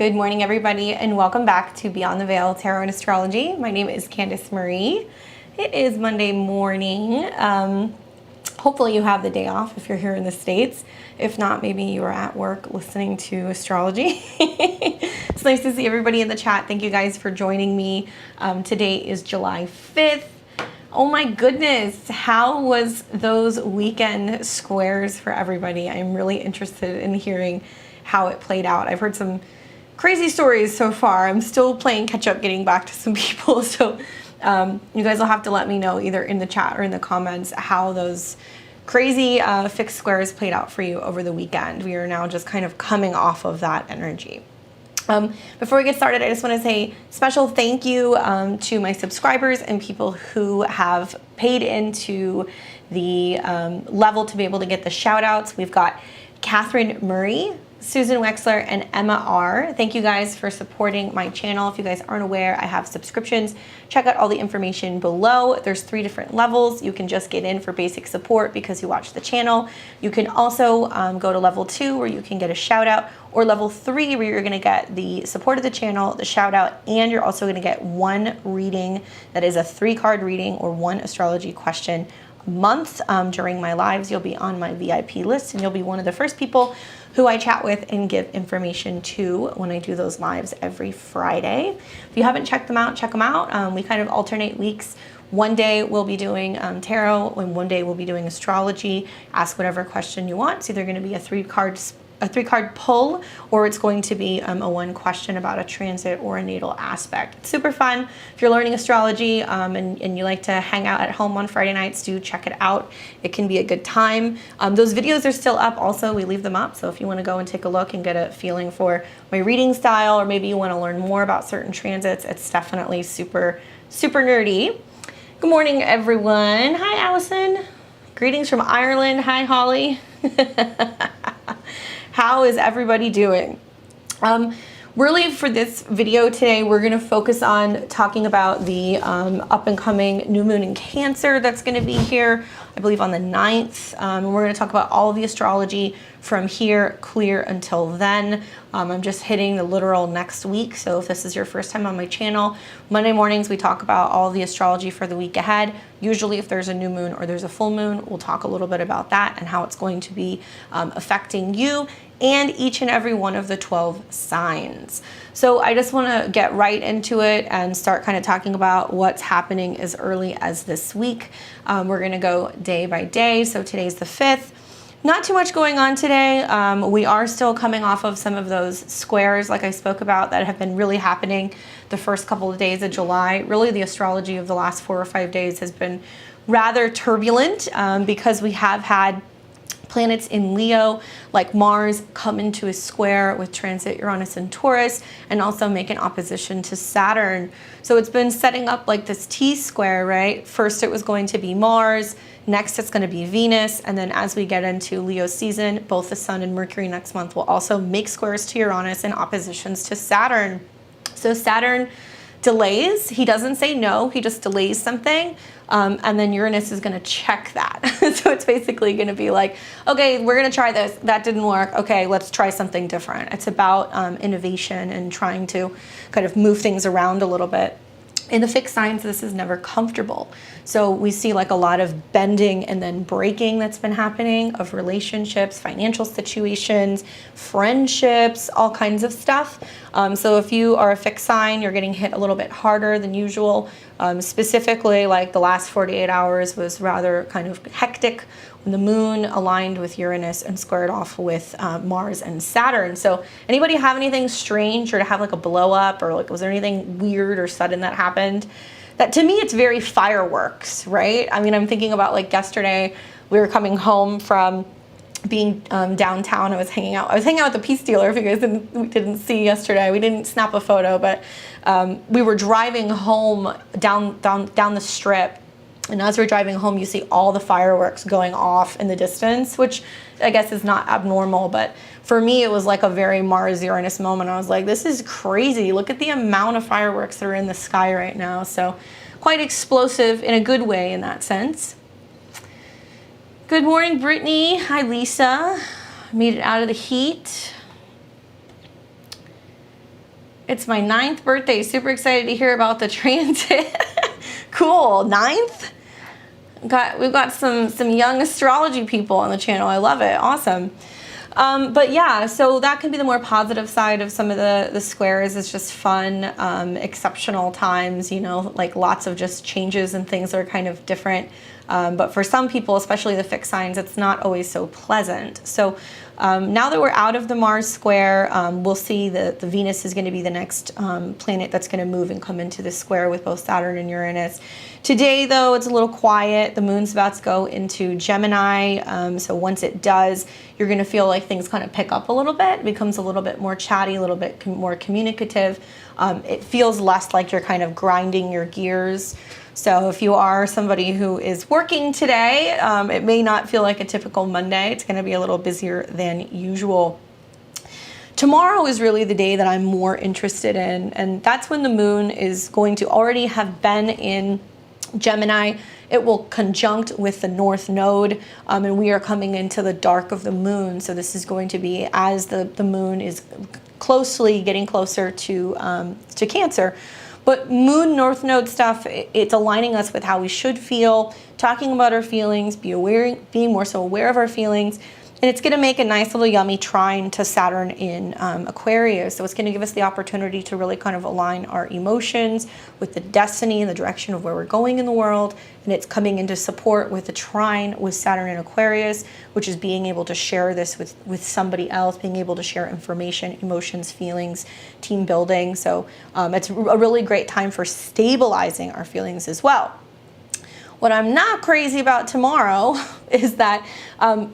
Good morning, everybody, and welcome back to Beyond the Veil Tarot and Astrology. My name is Candice Marie. It is Monday morning. Hopefully you have the day off if you're here in the States. If not, maybe you are at work listening to astrology. It's nice to see everybody in the chat. Thank you guys for joining me. Today is July 5th. Oh my goodness, how was those weekend squares for everybody? I'm really interested in hearing how it played out. I've heard some crazy stories so far. I'm still playing catch up, getting back to some people. So you guys will have to let me know either in the chat or in the comments how those crazy fixed squares played out for you over the weekend. We are now just kind of coming off of that energy. Before we get started, I just want to say special thank you to my subscribers and people who have paid into the level to be able to get the shout outs. We've got Catherine Murray, Susan Wexler, and Emma R. Thank you guys for supporting my channel. If you guys aren't aware, I have subscriptions. Check out all the information below. There's 3 different levels. You can just get in for basic support because you watch the channel. You can also go to level 2 where you can get a shout out, or level 3 where you're gonna get the support of the channel, the shout out, and you're also gonna get 1 reading that is a 3-card reading or 1 astrology question a month. During my lives, you'll be on my VIP list and you'll be one of the first people who I chat with and give information to when I do those lives every Friday. If you haven't checked them out, check them out. We kind of alternate weeks. One day we'll be doing tarot, and one day we'll be doing astrology. Ask whatever question you want. It's either going to be a 3-card pull, or it's going to be a 1 question about a transit or a natal aspect. It's super fun. If you're learning astrology and you like to hang out at home on Friday nights, do check it out. It can be a good time. Those videos are still up also. We leave them up. So if you want to go and take a look and get a feeling for my reading style, or maybe you want to learn more about certain transits, it's definitely super, super nerdy. Good morning, everyone. Hi, Allison. Greetings from Ireland. Hi, Holly. How is everybody doing? Really, for this video today, we're going to focus on talking about the up and coming new moon in Cancer that's going to be here, I believe, on the 9th. We're going to talk about all of the astrology from here clear until then. I'm just hitting the literal next week. So if this is your first time on my channel, Monday mornings we talk about all the astrology for the week ahead. Usually if there's a new moon or there's a full moon, we'll talk a little bit about that and how it's going to be affecting you and each and every one of the 12 signs. So I just want to get right into it and start kind of talking about what's happening as early as this week. We're going to go day by day. So today's the 5th. Not too much going on today. We are still coming off of some of those squares like I spoke about that have been really happening the first couple of days of July. Really, the astrology of the last 4 or 5 days has been rather turbulent because we have had planets in Leo like Mars come into a square with transit Uranus and Taurus, and also make an opposition to Saturn. So it's been setting up like this T-square, right? First it was going to be Mars, next it's going to be Venus, and then as we get into Leo season, both the Sun and Mercury next month will also make squares to Uranus and oppositions to Saturn. So Saturn delays. He doesn't say no, he just delays something. And then Uranus is going to check that. So it's basically going to be like, okay, we're going to try this. That didn't work. Okay, let's try something different. It's about innovation and trying to kind of move things around a little bit. In the fixed signs, this is never comfortable. So we see like a lot of bending and then breaking that's been happening of relationships, financial situations, friendships, all kinds of stuff. So if you are a fixed sign, you're getting hit a little bit harder than usual. Specifically, like the last 48 hours was rather kind of hectic when the moon aligned with Uranus and squared off with Mars and Saturn. So anybody have anything strange or to have like a blow up, or like was there anything weird or sudden that happened? That to me, it's very fireworks, right? I mean, I'm thinking about like yesterday, we were coming home from being downtown. I was hanging out with the Peace Dealer. If you guys didn't see yesterday, we didn't snap a photo, but we were driving home down the strip. And as we're driving home, you see all the fireworks going off in the distance, which I guess is not abnormal. But for me, it was like a very Mars-Uranus moment. I was like, this is crazy. Look at the amount of fireworks that are in the sky right now. So quite explosive in a good way in that sense. Good morning, Brittany. Hi, Lisa. Made it out of the heat. It's my 9th birthday. Super excited to hear about the transit. Cool. 9th? We've got some young astrology people on the channel. I love it. Awesome. But yeah, so that can be the more positive side of some of the squares. It's just fun, exceptional times, you know, like lots of just changes and things that are kind of different. But for some people, especially the fixed signs, it's not always so pleasant. So now that we're out of the Mars square, we'll see that the Venus is going to be the next planet that's going to move and come into the square with both Saturn and Uranus. Today, though, it's a little quiet. The moon's about to go into Gemini. So once it does, you're going to feel like things kind of pick up a little bit. It becomes a little bit more chatty, a little bit more communicative. It feels less like you're kind of grinding your gears. So if you are somebody who is working today, it may not feel like a typical Monday. It's going to be a little busier than usual. Tomorrow is really the day that I'm more interested in, and that's when the moon is going to already have been in Gemini. It will conjunct with the North Node, and we are coming into the dark of the moon. So this is going to be as the moon is getting closer to Cancer. But moon North Node stuff, it's aligning us with how we should feel, talking about our feelings, being more so aware of our feelings. And it's going to make a nice little yummy trine to Saturn in Aquarius. So it's going to give us the opportunity to really kind of align our emotions with the destiny and the direction of where we're going in the world. And it's coming into support with the trine with Saturn in Aquarius, which is being able to share this with somebody else, being able to share information, emotions, feelings, team building. So it's a really great time for stabilizing our feelings as well. What I'm not crazy about tomorrow is that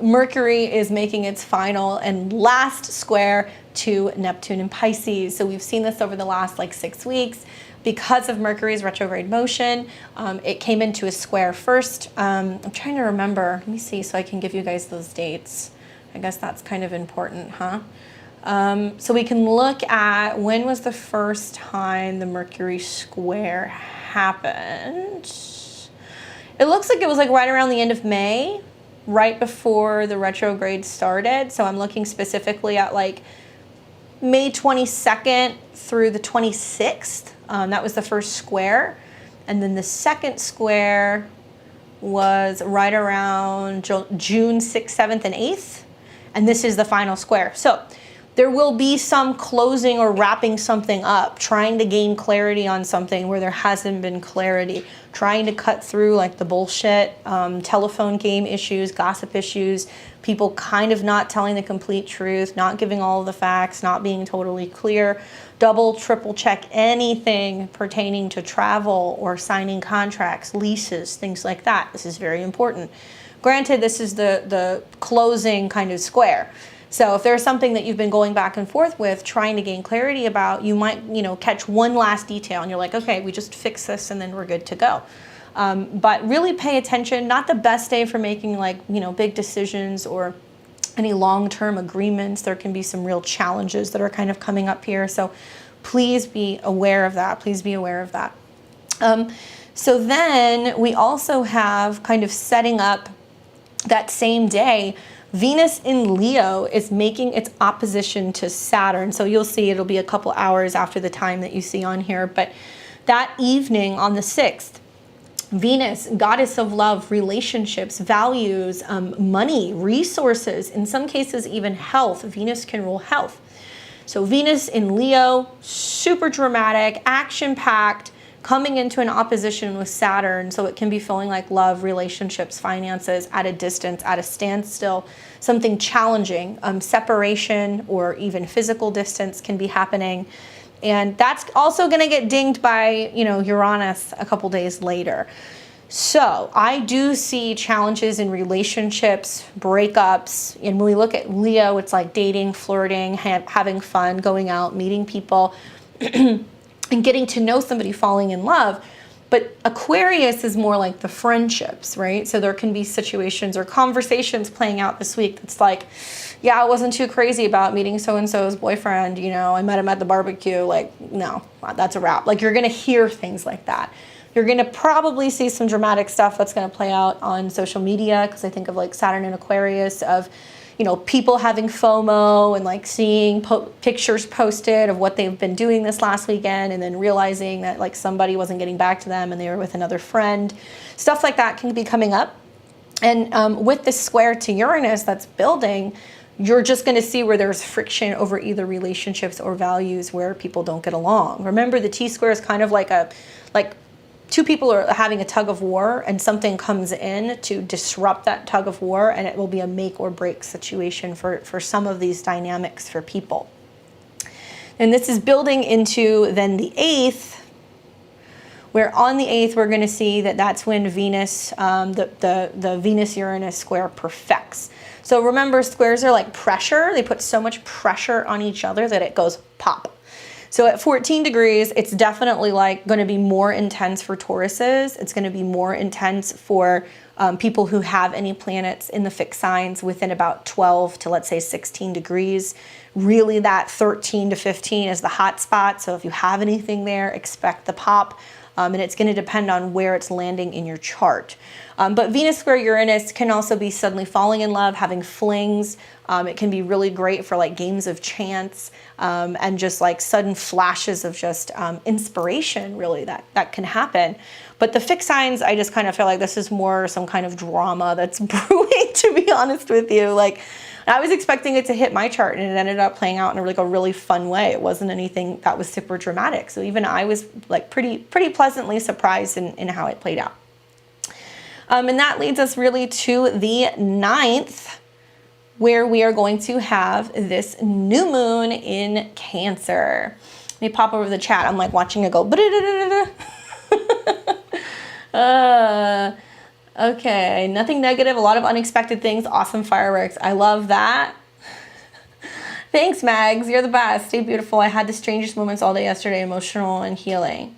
Mercury is making its final and last square to Neptune and Pisces. So we've seen this over the last like 6 weeks. Because of Mercury's retrograde motion, it came into a square first. I'm trying to remember. Let me see so I can give you guys those dates. I guess that's kind of important, huh? So we can look at when was the first time the Mercury square happened. It looks like it was like right around the end of May, right before the retrograde started. So I'm looking specifically at like May 22nd through the 26th. That was the first square. And then the second square was right around June 6th, 7th, and 8th. And this is the final square. So there will be some closing or wrapping something up, trying to gain clarity on something where there hasn't been clarity, trying to cut through like the bullshit, telephone game issues, gossip issues, people kind of not telling the complete truth, not giving all of the facts, not being totally clear, double, triple check anything pertaining to travel or signing contracts, leases, things like that. This is very important. Granted, this is the closing kind of square. So if there's something that you've been going back and forth with, trying to gain clarity about, you might, catch one last detail and you're like, okay, we just fix this and then we're good to go. But really pay attention. Not the best day for making big decisions or any long-term agreements. There can be some real challenges that are kind of coming up here. So please be aware of that. Please be aware of that. So then we also have kind of setting up that same day, Venus in Leo is making its opposition to Saturn. So you'll see it'll be a couple hours after the time that you see on here. But that evening on the 6th, Venus, goddess of love, relationships, values, money, resources, in some cases even health. Venus can rule health. So Venus in Leo, super dramatic, action-packed, coming into an opposition with Saturn, so it can be feeling like love, relationships, finances at a distance, at a standstill, something challenging, separation or even physical distance can be happening. And that's also going to get dinged by, Uranus a couple days later. So I do see challenges in relationships, breakups. And when we look at Leo, it's like dating, flirting, having fun, going out, meeting people, and getting to know somebody, falling in love. But Aquarius is more like the friendships, right? So there can be situations or conversations playing out this week that's like, yeah, I wasn't too crazy about meeting so-and-so's boyfriend, I met him at the barbecue. Like, no, that's a wrap. Like, you're gonna hear things like that. You're gonna probably see some dramatic stuff that's gonna play out on social media, because I think of like Saturn and Aquarius of, you know, people having FOMO and like seeing pictures posted of what they've been doing this last weekend and then realizing that like somebody wasn't getting back to them and they were with another friend. Stuff like that can be coming up. And with this square to Uranus that's building, you're just going to see where there's friction over either relationships or values where people don't get along. Remember, the T-square is kind of like two people are having a tug of war and something comes in to disrupt that tug of war, and it will be a make or break situation for some of these dynamics for people. And this is building into then the 8th, where on the 8th, we're going to see that that's when Venus, the Venus-Uranus square perfects. So remember, squares are like pressure. They put so much pressure on each other that it goes pop. So at 14 degrees, it's definitely like going to be more intense for Tauruses. It's going to be more intense for people who have any planets in the fixed signs within about 12 to, let's say, 16 degrees. Really, that 13 to 15 is the hot spot. So if you have anything there, expect the pop. And it's going to depend on where it's landing in your chart. But Venus square Uranus can also be suddenly falling in love, having flings. It can be really great for like games of chance and just like sudden flashes of just inspiration, really, that can happen. But the fixed signs, I just kind of feel like this is more some kind of drama that's brewing, to be honest with you. Like, I was expecting it to hit my chart and it ended up playing out in a really fun way. It wasn't anything that was super dramatic. So even I was like pretty pleasantly surprised in how it played out. And that leads us really to the 9th, where we are going to have this new moon in Cancer. Let me pop over the chat. I'm like watching it go. Okay, nothing negative, a lot of unexpected things, awesome fireworks. I love that. Thanks, Mags, you're the best. Stay beautiful. I had the strangest moments all day yesterday, emotional and healing.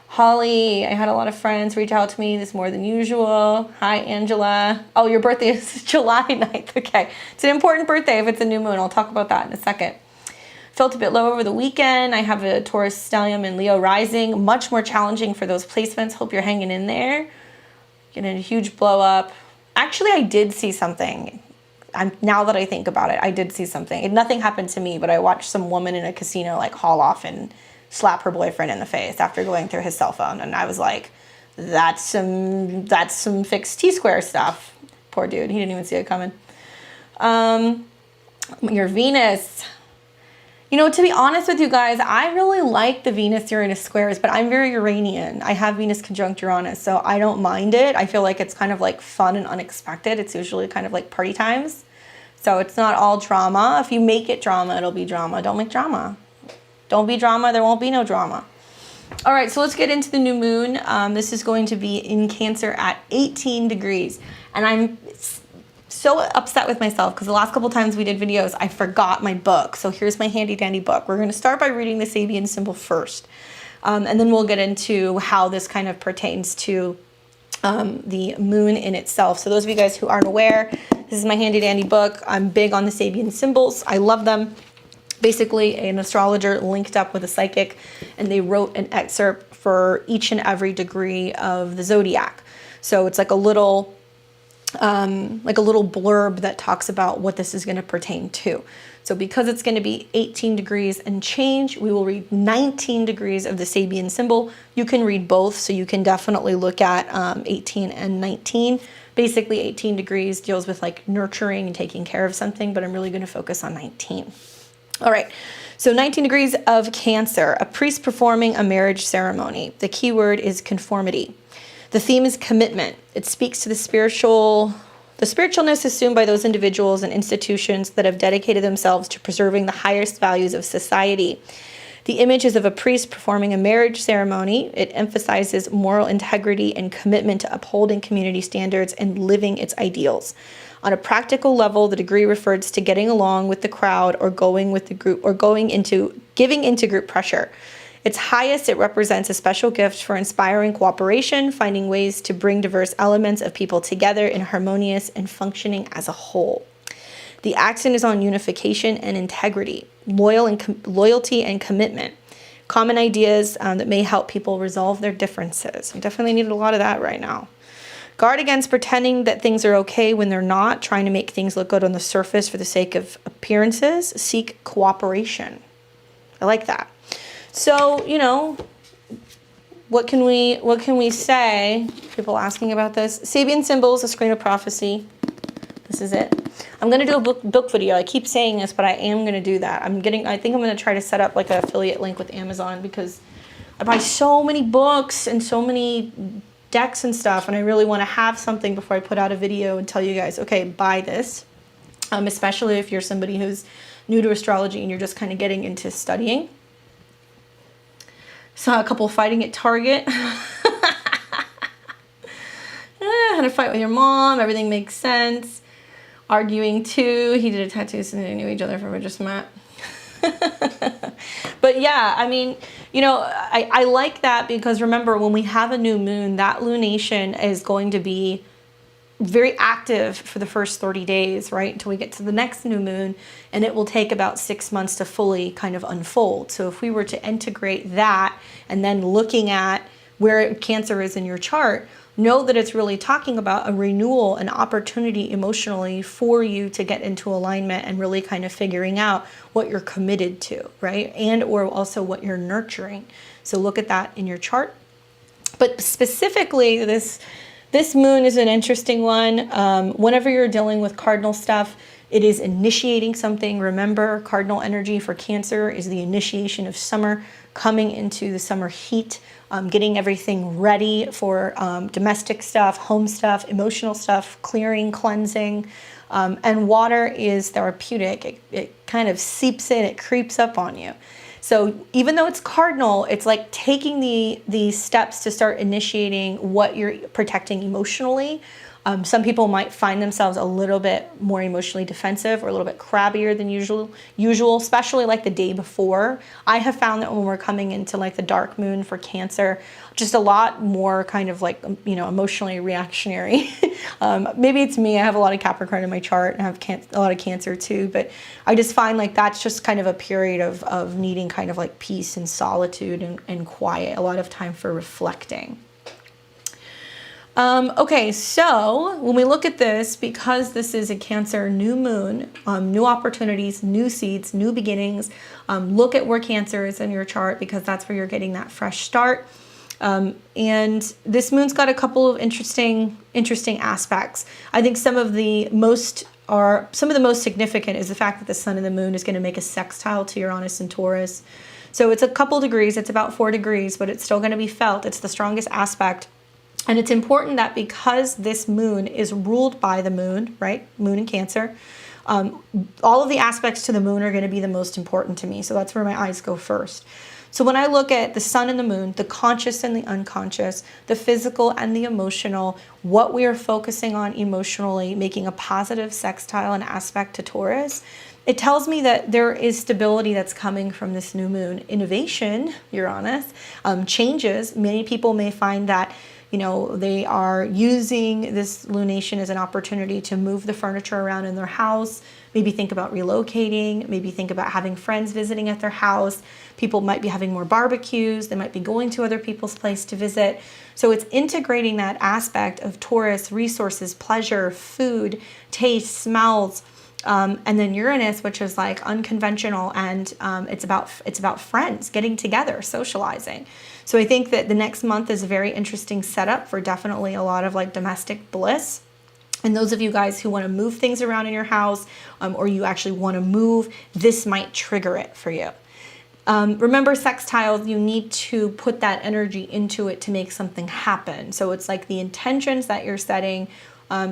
Holly, I had a lot of friends reach out to me. This more than usual. Hi, Angela. Oh, your birthday is July 9th. Okay, it's an important birthday if it's a new moon. I'll talk about that in a second. Felt a bit low over the weekend. I have a Taurus stellium and Leo rising. Much more challenging for those placements. Hope you're hanging in there. Getting a huge blow up. Actually, I did see something. Now that I think about it, I did see something. Nothing happened to me, but I watched some woman in a casino like haul off and slap her boyfriend in the face after going through his cell phone. And I was like, that's some fixed T-square stuff. Poor dude, he didn't even see it coming. Your Venus. You know, to be honest with you guys, I really like the Venus-Uranus squares, but I'm very Uranian. I have Venus conjunct Uranus, so I don't mind it. I feel like it's kind of like fun and unexpected. It's usually kind of like party times. So it's not all drama. If you make it drama, it'll be drama. Don't make drama. Don't be drama, there won't be no drama. All right, so let's get into the new moon. This is going to be in Cancer at 18 degrees. And I'm so upset with myself because the last couple times we did videos, I forgot my book. So here's my handy dandy book. We're going to start by reading the Sabian symbol first. And then we'll get into how this kind of pertains to the moon in itself. So those of you guys who aren't aware, this is my handy dandy book. I'm big on the Sabian symbols. I love them. Basically, an astrologer linked up with a psychic, and they wrote an excerpt for each and every degree of the zodiac. So it's like a little blurb that talks about what this is going to pertain to. So because it's going to be 18 degrees and change, we will read 19 degrees of the Sabian symbol. You can read both, so you can definitely look at 18 and 19. Basically, 18 degrees deals with like nurturing and taking care of something, but I'm really going to focus on 19. All right, so 19 degrees of Cancer, a priest performing a marriage ceremony. The key word is conformity. The theme is commitment. It speaks to the spiritualness assumed by those individuals and institutions that have dedicated themselves to preserving the highest values of society. The image is of a priest performing a marriage ceremony. It emphasizes moral integrity and commitment to upholding community standards and living its ideals. On a practical level, the degree refers to getting along with the crowd or going with the group or giving into group pressure. Its highest, it represents a special gift for inspiring cooperation, finding ways to bring diverse elements of people together in harmonious and functioning as a whole. The accent is on unification and integrity, loyalty and commitment, common ideas that may help people resolve their differences. We definitely need a lot of that right now. Guard against pretending that things are okay when they're not, trying to make things look good on the surface for the sake of appearances. Seek cooperation. I like that. So, you know, what can we say? People asking about this. Sabian symbols, a screen of prophecy. This is it. I'm going to do a book video. I keep saying this, but I am going to do that. I think I'm going to try to set up like an affiliate link with Amazon, because I buy so many books and so many decks and stuff, and I really want to have something before I put out a video and tell you guys, okay, buy this. Especially if you're somebody who's new to astrology and you're just kind of getting into studying. Saw a couple fighting at Target. Had a fight with your mom. Everything makes sense. Arguing too. He did a tattoo since they knew each other from just met. But yeah, I mean, you know, I like that, because remember, when we have a new moon, that lunation is going to be very active for the first 30 days, right? Until we get to the next new moon, and it will take about 6 months to fully kind of unfold. So if we were to integrate that and then looking at where Cancer is in your chart, know that it's really talking about a renewal, an opportunity emotionally for you to get into alignment and really kind of figuring out what you're committed to, right? And or also what you're nurturing. So look at that in your chart. But specifically, this moon is an interesting one. Whenever you're dealing with cardinal stuff, it is initiating something. Remember, cardinal energy for Cancer is the initiation of summer, coming into the summer heat, getting everything ready for domestic stuff, home stuff, emotional stuff, clearing, cleansing. And water is therapeutic. It kind of seeps in, it creeps up on you. So even though it's cardinal, it's like taking the steps to start initiating what you're protecting emotionally. Some people might find themselves a little bit more emotionally defensive or a little bit crabbier than usual, especially like the day before. I have found that when we're coming into like the dark moon for Cancer, just a lot more kind of like, you know, emotionally reactionary. Maybe it's me. I have a lot of Capricorn in my chart, and I have a lot of Cancer too, but I just find like that's just kind of a period of needing kind of like peace and solitude and quiet, a lot of time for reflecting. Okay, so when we look at this, because this is a Cancer new moon, new opportunities, new seeds, new beginnings, look at where Cancer is in your chart, because that's where you're getting that fresh start. And this moon's got a couple of interesting aspects. I think some of the most significant is the fact that the sun and the moon is going to make a sextile to Uranus and Taurus. So it's a couple degrees, it's about 4 degrees, but it's still going to be felt. It's the strongest aspect. And it's important that because this moon is ruled by the moon, right? Moon in Cancer, all of the aspects to the moon are going to be the most important to me. So that's where my eyes go first. So when I look at the sun and the moon, the conscious and the unconscious, the physical and the emotional, what we are focusing on emotionally, making a positive sextile and aspect to Taurus, it tells me that there is stability that's coming from this new moon. Innovation, Uranus, changes. Many people may find that, you know, they are using this lunation as an opportunity to move the furniture around in their house, maybe think about relocating, maybe think about having friends visiting at their house. People might be having more barbecues. They might be going to other people's place to visit. So it's integrating that aspect of Taurus, resources, pleasure, food, taste, smells, and then Uranus, which is like unconventional, and it's about friends getting together, socializing. So I think that the next month is a very interesting setup for definitely a lot of like domestic bliss. And those of you guys who want to move things around in your house, or you actually want to move, this might trigger it for you. Remember, sextiles, you need to put that energy into it to make something happen. So it's like the intentions that you're setting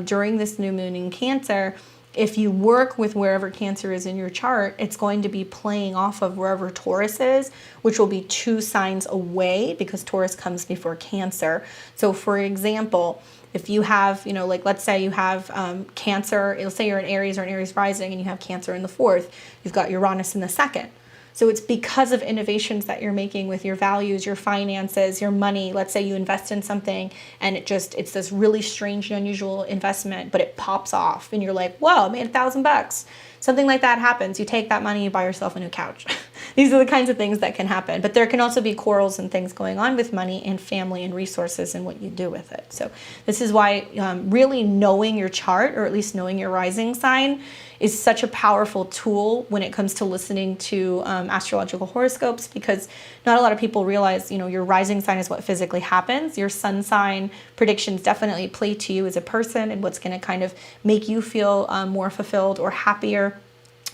during this new moon in Cancer. If you work with wherever Cancer is in your chart, it's going to be playing off of wherever Taurus is, which will be 2 signs away, because Taurus comes before Cancer. So for example, if you have, you know, like let's say you have Cancer, let's say you're an Aries or an Aries rising and you have Cancer in the 4th, you've got Uranus in the 2nd. So it's because of innovations that you're making with your values, your finances, your money. Let's say you invest in something and it's this really strange and unusual investment, but it pops off and you're like, whoa, I made $1,000. Something like that happens. You take that money, you buy yourself a new couch. These are the kinds of things that can happen. But there can also be quarrels and things going on with money and family and resources and what you do with it. So this is why really knowing your chart, or at least knowing your rising sign, is such a powerful tool when it comes to listening to astrological horoscopes, because not a lot of people realize, your rising sign is what physically happens. Your sun sign predictions definitely play to you as a person and what's going to kind of make you feel more fulfilled or happier.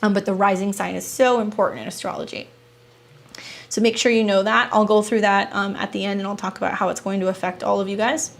But the rising sign is so important in astrology. So make sure you know that. I'll go through that at the end, and I'll talk about how it's going to affect all of you guys.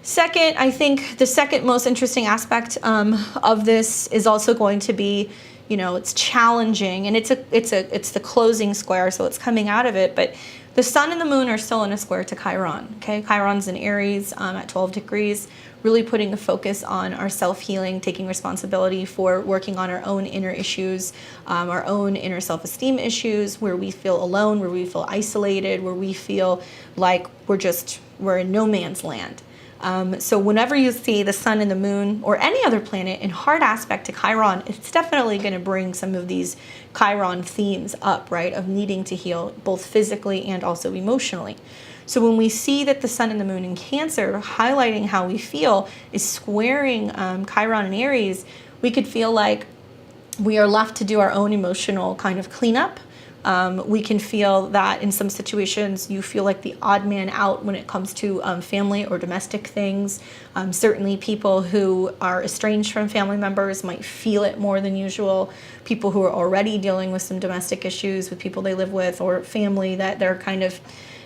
Second, I think the second most interesting aspect of this is also going to be, it's challenging, and it's the closing square, so it's coming out of it. But the sun and the moon are still in a square to Chiron. Okay, Chiron's in Aries at 12 degrees, really putting the focus on our self-healing, taking responsibility for working on our own inner issues, our own inner self-esteem issues, where we feel alone, where we feel isolated, where we feel like we're in no man's land. So whenever you see the sun and the moon or any other planet in hard aspect to Chiron, it's definitely going to bring some of these Chiron themes up, right? Of needing to heal both physically and also emotionally. So when we see that the sun and the moon in Cancer, highlighting how we feel, is squaring Chiron and Aries, we could feel like we are left to do our own emotional kind of cleanup. We can feel that in some situations you feel like the odd man out when it comes to family or domestic things. Certainly people who are estranged from family members might feel it more than usual. People who are already dealing with some domestic issues with people they live with, or family that they're kind of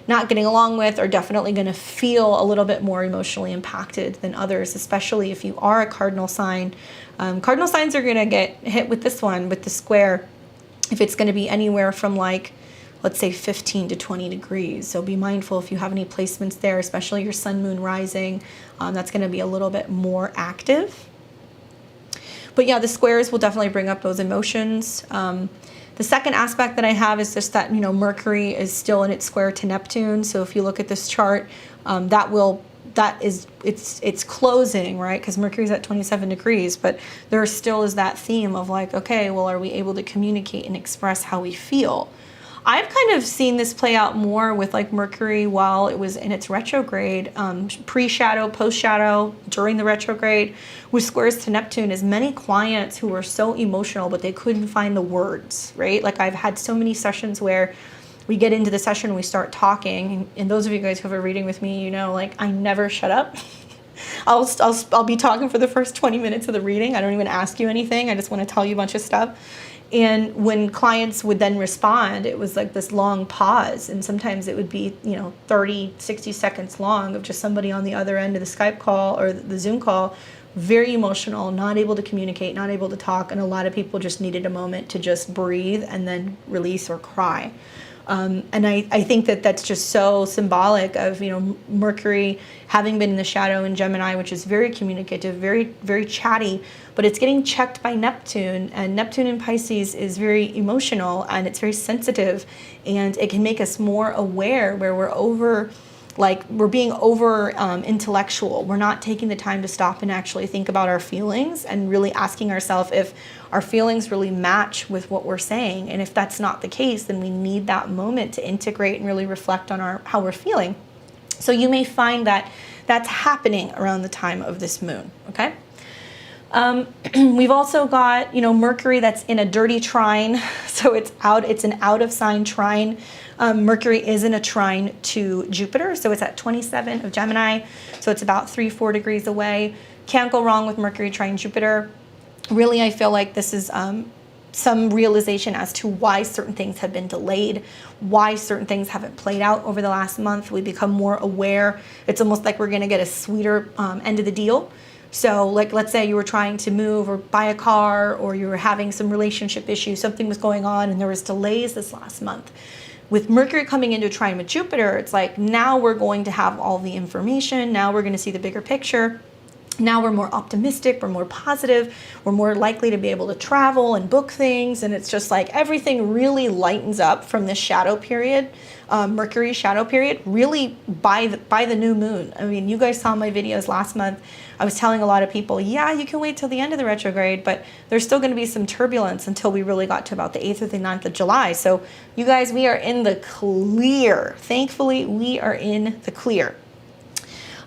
not getting along with, are definitely going to feel a little bit more emotionally impacted than others, especially if you are a cardinal sign. Cardinal signs are going to get hit with this one, with the square, if it's going to be anywhere from let's say 15 to 20 degrees. So be mindful if you have any placements there, especially your sun, moon, rising, that's going to be a little bit more active. But yeah, the squares will definitely bring up those emotions. The second aspect that I have is just that, Mercury is still in its square to Neptune. So if you look at this chart, it's closing, right? Because Mercury's at 27 degrees, but there still is that theme of okay, well, are we able to communicate and express how we feel? I've kind of seen this play out more with Mercury while it was in its retrograde, pre-shadow, post-shadow, during the retrograde, with squares to Neptune, as many clients who were so emotional, but they couldn't find the words, right? I've had so many sessions where we get into the session and we start talking, and those of you guys who have a reading with me, I never shut up. I'll be talking for the first 20 minutes of the reading. I don't even ask you anything. I just want to tell you a bunch of stuff. And when clients would then respond, it was this long pause, and sometimes it would be 30, 60 seconds long of just somebody on the other end of the Skype call or the Zoom call, very emotional, not able to communicate, not able to talk, and a lot of people just needed a moment to just breathe and then release or cry. And I think that that's just so symbolic of, Mercury having been in the shadow in Gemini, which is very communicative, very, very chatty, but it's getting checked by Neptune, and Neptune in Pisces is very emotional, and it's very sensitive, and it can make us more aware where we're being over intellectual. We're not taking the time to stop and actually think about our feelings and really asking ourselves if our feelings really match with what we're saying. And if that's not the case, then we need that moment to integrate and really reflect on how we're feeling. So you may find that that's happening around the time of this moon, okay? We've also got, Mercury that's in a dirty trine. So it's an out of sign trine. Mercury is in a trine to Jupiter. So it's at 27 of Gemini. So it's about 3-4 degrees away. Can't go wrong with Mercury trine Jupiter. Really, I feel like this is some realization as to why certain things have been delayed, why certain things haven't played out over the last month. We become more aware. It's almost like we're going to get a sweeter end of the deal. So let's say you were trying to move or buy a car, or you were having some relationship issues, something was going on, and there was delays this last month. With Mercury coming into a trine with Jupiter, it's now we're going to have all the information. Now we're going to see the bigger picture. Now we're more optimistic, we're more positive, we're more likely to be able to travel and book things. And it's just like everything really lightens up from this shadow period, Mercury shadow period, really by the new moon. I mean, you guys saw my videos last month. I was telling a lot of people, yeah, you can wait till the end of the retrograde, but there's still going to be some turbulence until we really got to about the 8th or the 9th of July. So you guys, we are in the clear. Thankfully, we are in the clear.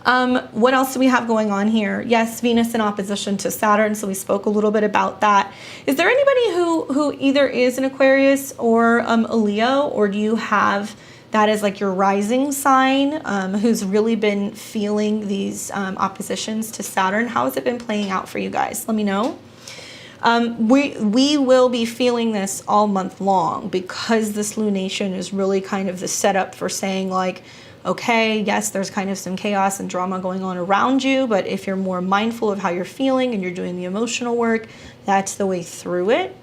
What else do we have going on here? Yes, Venus in opposition to Saturn, so we spoke a little bit about that. Is there anybody who either is an Aquarius or a Leo, or do you have that as like your rising sign, who's really been feeling these oppositions to Saturn? How has it been playing out for you guys? Let me know. We will be feeling this all month long because this lunation is really kind of the setup for saying like, okay, yes, there's kind of some chaos and drama going on around you, but if you're more mindful of how you're feeling and you're doing the emotional work, that's the way through it.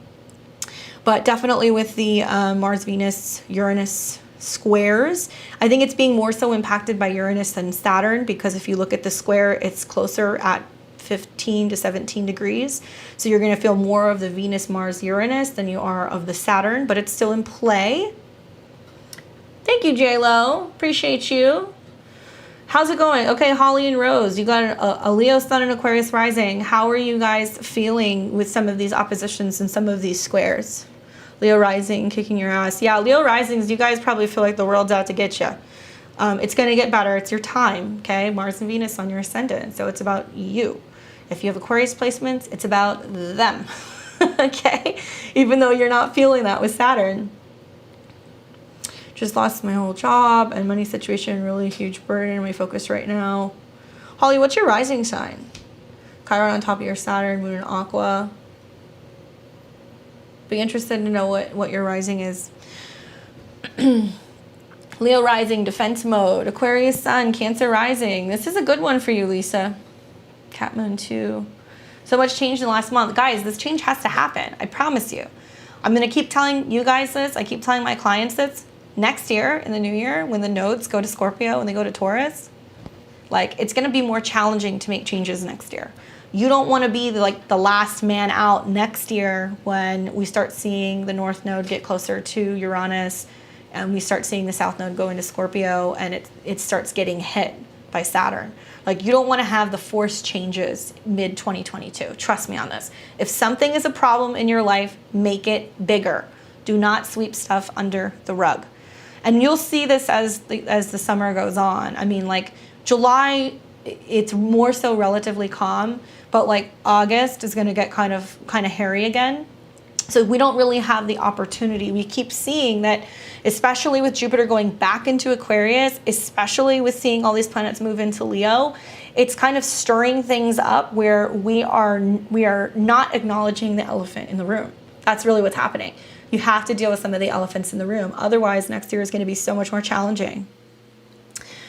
But definitely with the Mars, Venus, Uranus squares, I think it's being more so impacted by Uranus than Saturn, because if you look at the square, it's closer at 15 to 17 degrees. So you're going to feel more of the Venus, Mars, Uranus than you are of the Saturn, but it's still in play. Thank you, J-Lo. Appreciate you. How's it going? Okay, Holly and Rose, you got a Leo Sun and Aquarius rising. How are you guys feeling with some of these oppositions and some of these squares? Leo rising, kicking your ass. Yeah, Leo risings, you guys probably feel like the world's out to get you. It's going to get better. It's your time, okay? Mars and Venus on your ascendant, so it's about you. If you have Aquarius placements, it's about them, okay? Even though you're not feeling that with Saturn. Just lost my whole job and money situation, really huge burden in my focus right now. Holly, what's your rising sign? Chiron on top of your Saturn, Moon in Aqua. Be interested to know what your rising is. Leo rising, defense mode. Aquarius Sun, Cancer rising. This is a good one for you, Lisa. Cat Moon 2. So much change in the last month. Guys, this change has to happen. I promise you. I'm going to keep telling you guys this. I keep telling my clients this. Next year, in the new year, when the nodes go to Scorpio and they go to Taurus, like, it's going to be more challenging to make changes next year. You don't want to be the last man out next year when we start seeing the North Node get closer to Uranus and we start seeing the South Node go into Scorpio and it starts getting hit by Saturn. Like, you don't want to have the forced changes mid-2022. Trust me on this. If something is a problem in your life, make it bigger. Do not sweep stuff under the rug. And you'll see this as the summer goes on. I mean, like, July, it's more so relatively calm, but like August is going to get kind of hairy again. So we don't really have the opportunity. We keep seeing that, especially with Jupiter going back into Aquarius, especially with seeing all these planets move into Leo, it's kind of stirring things up where we are not acknowledging the elephant in the room. That's really what's happening. You have to deal with some of the elephants in the room. Otherwise, next year is going to be so much more challenging.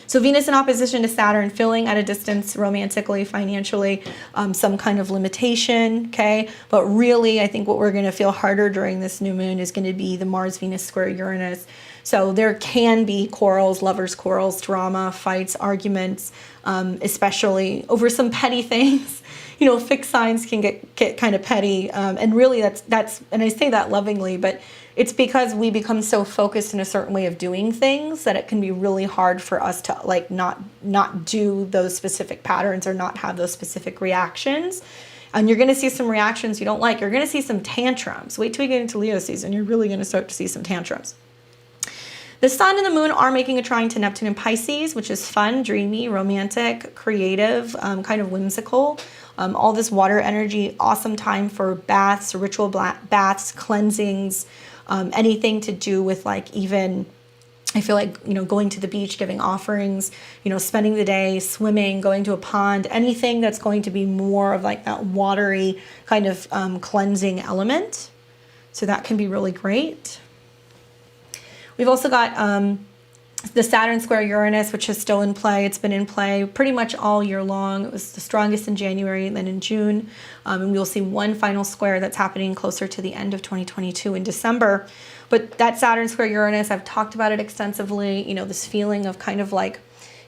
So Venus in opposition to Saturn, feeling at a distance romantically, financially, some kind of limitation, okay? But really, I think what we're going to feel harder during this new moon is going to be the Mars-Venus square Uranus. So there can be quarrels, lovers' quarrels, drama, fights, arguments, especially over some petty things. You know, fixed signs can get kind of petty. And really that's, and I say that lovingly, but it's because we become so focused in a certain way of doing things that it can be really hard for us to like not do those specific patterns or not have those specific reactions. And you're going to see some reactions you don't like. You're going to see some tantrums. Wait till we get into Leo season. You're really going to start to see some tantrums. The sun and the moon are making a trine to Neptune and Pisces, which is fun, dreamy, romantic, creative, kind of whimsical. All this water energy, awesome time for baths, ritual baths, cleansings, anything to do with like even, I feel like, you know, going to the beach, giving offerings, you know, spending the day swimming, going to a pond, anything that's going to be more of like that watery kind of cleansing element. So that can be really great. We've also got the Saturn square Uranus, which is still in play. It's been in play pretty much all year long. It was the strongest in January and then in June. And we'll see one final square that's happening closer to the end of 2022 in December. But that Saturn square Uranus, I've talked about it extensively. You know, this feeling of kind of like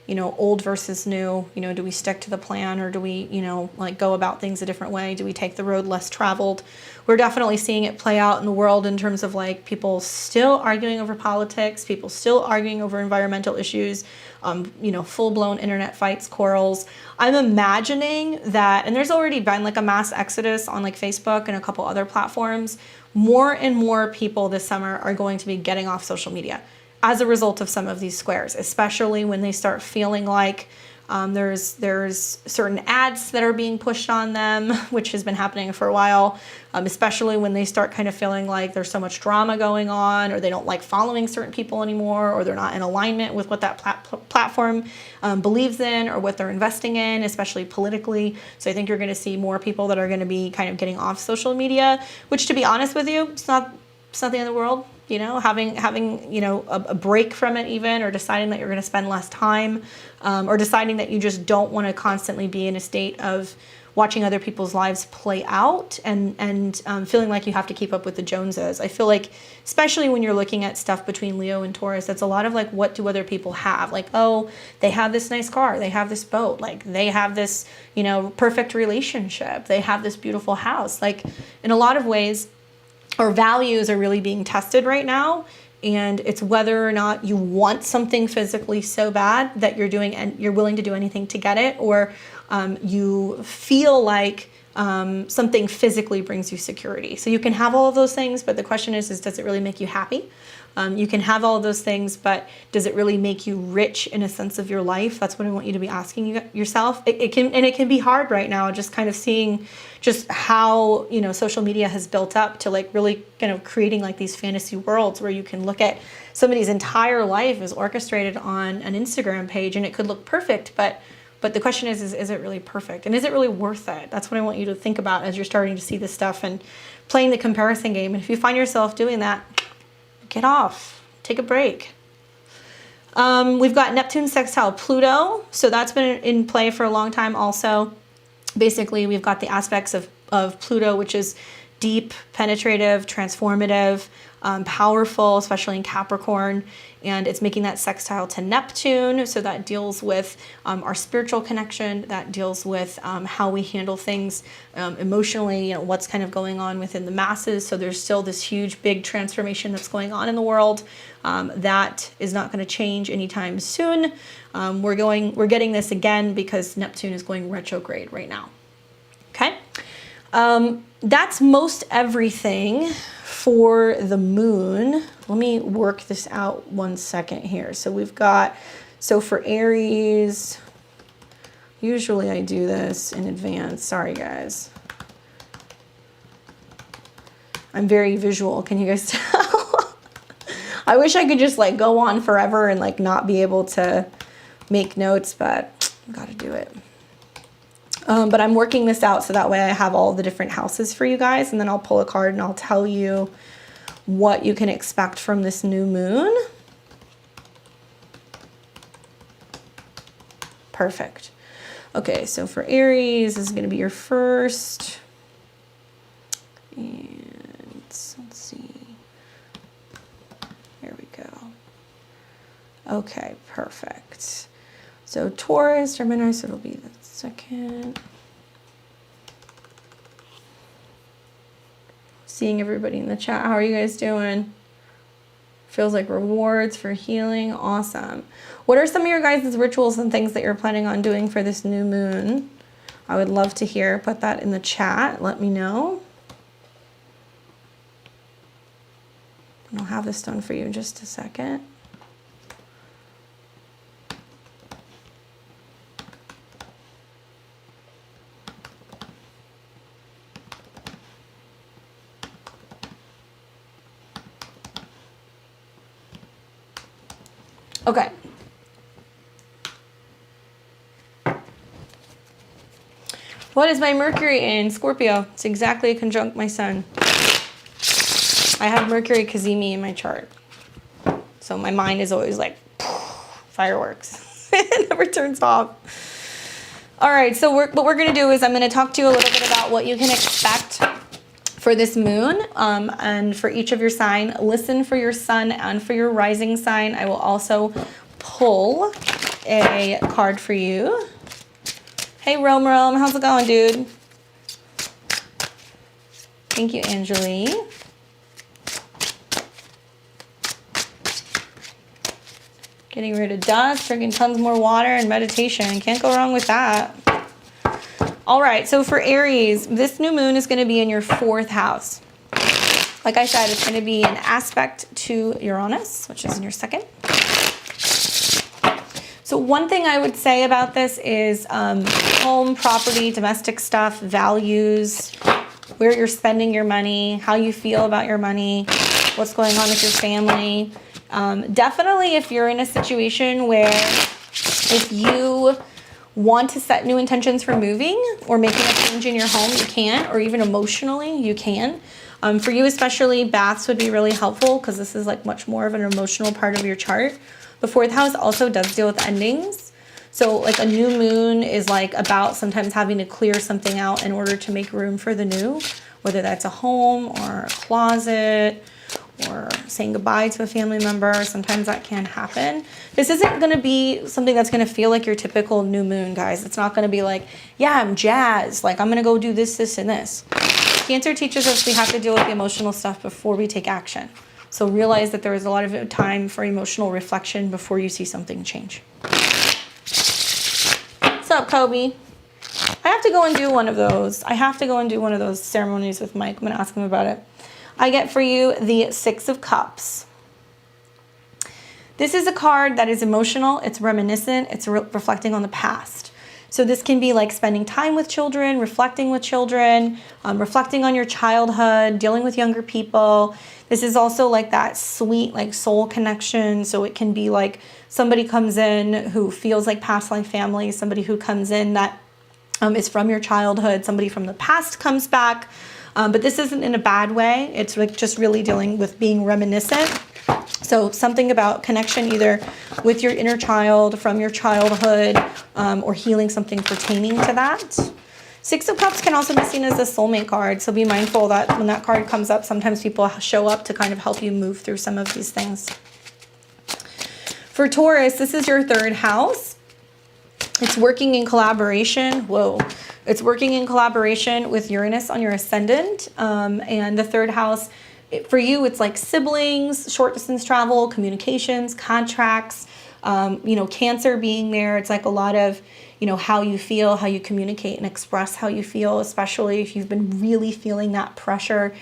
you know, old versus new. You know, do we stick to the plan, or do we, you know, like go about things a different way? Do we take the road less traveled? We're definitely seeing it play out in the world in terms of like people still arguing over politics, people still arguing over environmental issues, you know, full-blown internet fights, quarrels. I'm imagining that, and there's already been like a mass exodus on like Facebook and a couple other platforms. More and more people this summer are going to be getting off social media as a result of some of these squares, especially when they start feeling like there's certain ads that are being pushed on them, which has been happening for a while, especially when they start kind of feeling like there's so much drama going on, or they don't like following certain people anymore, or they're not in alignment with what that platform believes in or what they're investing in, especially politically. So I think you're going to see more people that are going to be kind of getting off social media, which, to be honest with you, it's not the end of the world. You know, having you know, a break from it even, or deciding that you're going to spend less time, or deciding that you just don't want to constantly be in a state of watching other people's lives play out and feeling like you have to keep up with the Joneses. I feel like, especially when you're looking at stuff between Leo and Taurus, that's a lot of like, what do other people have? Like, oh, they have this nice car, they have this boat, like they have this, you know, perfect relationship, they have this beautiful house. Like, in a lot of ways, our values are really being tested right now, and it's whether or not you want something physically so bad that you're doing and you're willing to do anything to get it, or you feel like something physically brings you security. So you can have all of those things, but the question is does it really make you happy? You can have all of those things, but does it really make you rich in a sense of your life? That's what I want you to be asking yourself. It can be hard right now, just kind of seeing just how, you know, social media has built up to like really kind of creating like these fantasy worlds where you can look at somebody's entire life is orchestrated on an Instagram page, and it could look perfect, but the question is it really perfect? And is it really worth it? That's what I want you to think about as you're starting to see this stuff and playing the comparison game. And if you find yourself doing that, get off, take a break. We've got Neptune sextile Pluto. So that's been in play for a long time also. Basically, we've got the aspects of Pluto, which is deep, penetrative, transformative, powerful, especially in Capricorn, and it's making that sextile to Neptune. So that deals with our spiritual connection, that deals with how we handle things emotionally, you know, what's kind of going on within the masses. So there's still this huge, big transformation that's going on in the world that is not going to change anytime soon. We're getting this again because Neptune is going retrograde right now. Okay. That's most everything for the moon. Let me work this out 1 second here. So we've got, so for Aries, usually I do this in advance. Sorry, guys. I'm very visual. Can you guys tell? I wish I could just like go on forever and like not be able to make notes, but I've got to do it. But I'm working this out so that way I have all the different houses for you guys, and then I'll pull a card and I'll tell you what you can expect from this new moon. Perfect. Okay, so for Aries, this is going to be your first. And let's see. Here we go. Okay, perfect. So Taurus, Gemini, so it'll be the second. Seeing everybody in the chat. How are you guys doing? Feels like rewards for healing. Awesome. What are some of your guys' rituals and things that you're planning on doing for this new moon? I would love to hear. Put that in the chat. Let me know. And I'll have this done for you in just a second. Okay. What is my Mercury in? Scorpio. It's exactly conjunct my sun. I have Mercury Kazemi in my chart. So my mind is always like fireworks. It never turns off. All right, so what we're going to do is I'm going to talk to you a little bit about what you can expect for this moon, and for each of your sign. Listen for your sun and for your rising sign. I will also pull a card for you. Hey, Rome, how's it going, dude? Thank you, Angeli. Getting rid of dust, drinking tons more water, and meditation. Can't go wrong with that. All right, so for Aries, this new moon is going to be in your 4th house. Like I said, it's going to be an aspect to Uranus, which is in your 2nd. So one thing I would say about this is home, property, domestic stuff, values, where you're spending your money, how you feel about your money, what's going on with your family. Definitely if you're in a situation where if you want to set new intentions for moving or making a change in your home, you can, or even emotionally, you can. For you especially, baths would be really helpful because this is like much more of an emotional part of your chart. The 4th house also does deal with endings. So like a new moon is like about sometimes having to clear something out in order to make room for the new, whether that's a home or a closet or saying goodbye to a family member. Sometimes that can happen. This isn't going to be something that's going to feel like your typical new moon, guys. It's not going to be like, yeah, I'm jazzed. Like I'm going to go do this, this, and this. Cancer teaches us we have to deal with the emotional stuff before we take action. So realize that there is a lot of time for emotional reflection before you see something change. What's up, Kobe? I have to go and do one of those. I have to go and do one of those ceremonies with Mike. I'm going to ask him about it. I get for you the 6 of Cups. This is a card that is emotional. It's reminiscent. It's reflecting on the past. So this can be like spending time with children, reflecting with children, reflecting on your childhood, dealing with younger people. This is also like that sweet like soul connection. So it can be like somebody comes in who feels like past life family, somebody who comes in that is from your childhood, somebody from the past comes back. But this isn't in a bad way. It's like just really dealing with being reminiscent. So something about connection either with your inner child, from your childhood, or healing something pertaining to that. 6 of Cups can also be seen as a soulmate card. So be mindful that when that card comes up, sometimes people show up to kind of help you move through some of these things. For Taurus, this is your 3rd house. It's working in collaboration. Whoa. It's working in collaboration with Uranus on your ascendant. And the 3rd house, for you, it's like siblings, short distance travel, communications, contracts, Cancer being there. It's like a lot of, how you feel, how you communicate and express how you feel, especially if you've been really feeling that pressure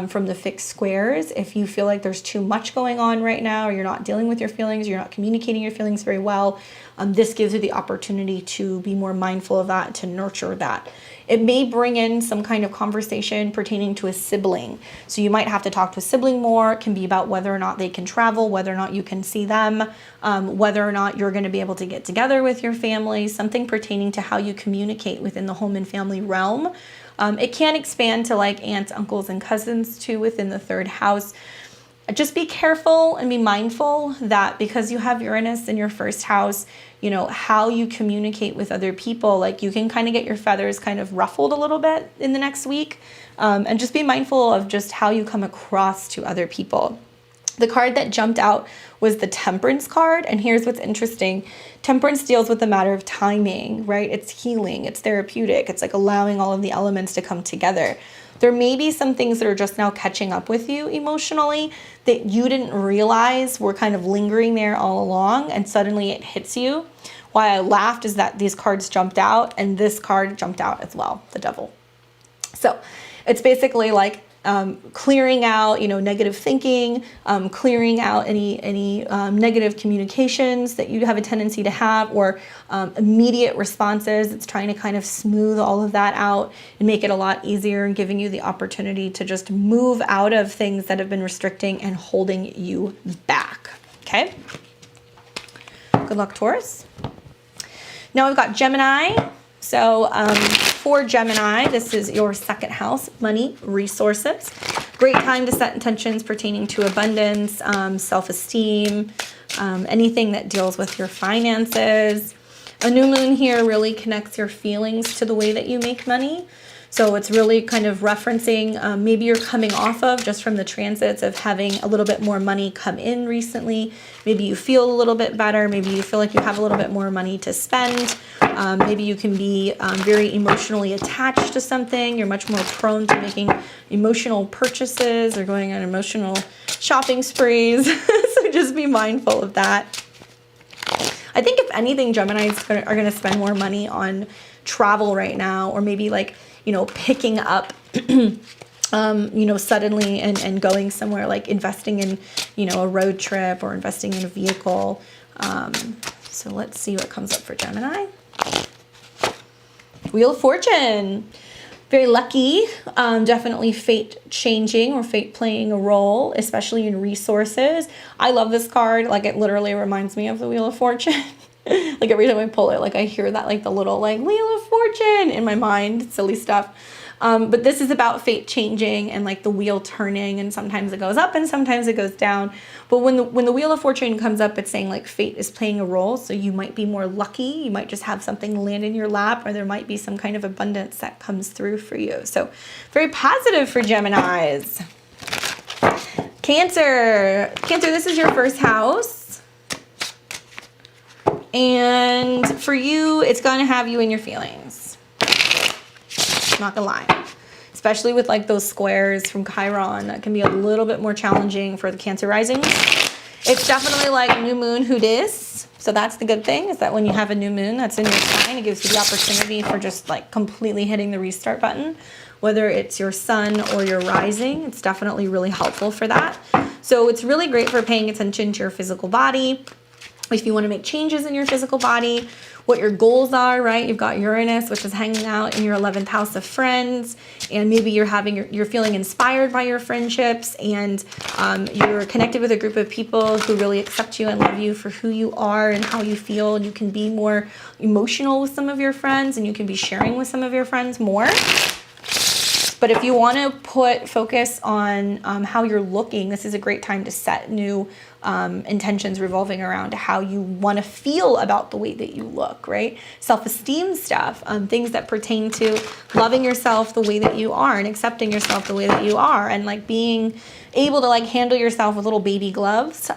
from the fixed squares. If you feel like there's too much going on right now, or you're not dealing with your feelings, you're not communicating your feelings very well, this gives you the opportunity to be more mindful of that, to nurture that. It may bring in some kind of conversation pertaining to a sibling. So you might have to talk to a sibling more. It can be about whether or not they can travel, whether or not you can see them, whether or not you're going to be able to get together with your family, something pertaining to how you communicate within the home and family realm. It can expand to like aunts, uncles, and cousins too within the 3rd house. Just be careful and be mindful that because you have Uranus in your 1st house, how you communicate with other people, like you can kind of get your feathers kind of ruffled a little bit in the next week. And just be mindful of just how you come across to other people. The card that jumped out was the Temperance card. And here's what's interesting. Temperance deals with the matter of timing, right? It's healing, it's therapeutic. It's like allowing all of the elements to come together. There may be some things that are just now catching up with you emotionally that you didn't realize were kind of lingering there all along, and suddenly it hits you. Why I laughed is that these cards jumped out, and this card jumped out as well, the Devil. So it's basically like clearing out, negative thinking, clearing out any negative communications that you have a tendency to have, or immediate responses. It's trying to kind of smooth all of that out and make it a lot easier, and giving you the opportunity to just move out of things that have been restricting and holding you back. Okay. Good luck, Taurus. Now we've got Gemini. So for Gemini, this is your 2nd house, money, resources. Great time to set intentions pertaining to abundance, self-esteem, anything that deals with your finances. A new moon here really connects your feelings to the way that you make money. So it's really kind of referencing, maybe you're coming off of, just from the transits, of having a little bit more money come in recently. Maybe you feel a little bit better. Maybe you feel like you have a little bit more money to spend. Maybe you can be very emotionally attached to something. You're much more prone to making emotional purchases or going on emotional shopping sprees. So just be mindful of that. I think if anything, Geminis are going to spend more money on travel right now, or maybe like, you know, picking up, you know, suddenly and going somewhere, like investing in, you know, a road trip or investing in a vehicle. So let's see what comes up for Gemini. Wheel of Fortune. Very lucky, definitely fate changing or fate playing a role, especially in resources. I love this card. Like, it literally reminds me of the Wheel of Fortune. Like, every time I pull it, like, I hear that, like, the little, like, Wheel of Fortune in my mind, silly stuff. But this is about fate changing and like the wheel turning, and sometimes it goes up and sometimes it goes down. But when the Wheel of Fortune comes up, it's saying like fate is playing a role. So you might be more lucky. You might just have something land in your lap, or there might be some kind of abundance that comes through for you. So very positive for Geminis. Cancer. Cancer, this is your first house. And for you, it's going to have you in your feelings. Not gonna lie. Especially with like those squares from Chiron, that can be a little bit more challenging for the Cancer rising. It's definitely like new moon who dis. So that's the good thing, is that when you have a new moon that's in your sign, it gives you the opportunity for just like completely hitting the restart button. Whether it's your sun or your rising, it's definitely really helpful for that. So it's really great for paying attention to your physical body. If you want to make changes in your physical body, what your goals are, right? You've got Uranus, which is hanging out in your 11th house of friends, and maybe you're feeling inspired by your friendships, and you're connected with a group of people who really accept you and love you for who you are and how you feel, and you can be more emotional with some of your friends, and you can be sharing with some of your friends more. But if you want to put focus on how you're looking, this is a great time to set new intentions revolving around how you want to feel about the way that you look, right? Self-esteem stuff, things that pertain to loving yourself the way that you are and accepting yourself the way that you are, and like being able to like handle yourself with little baby gloves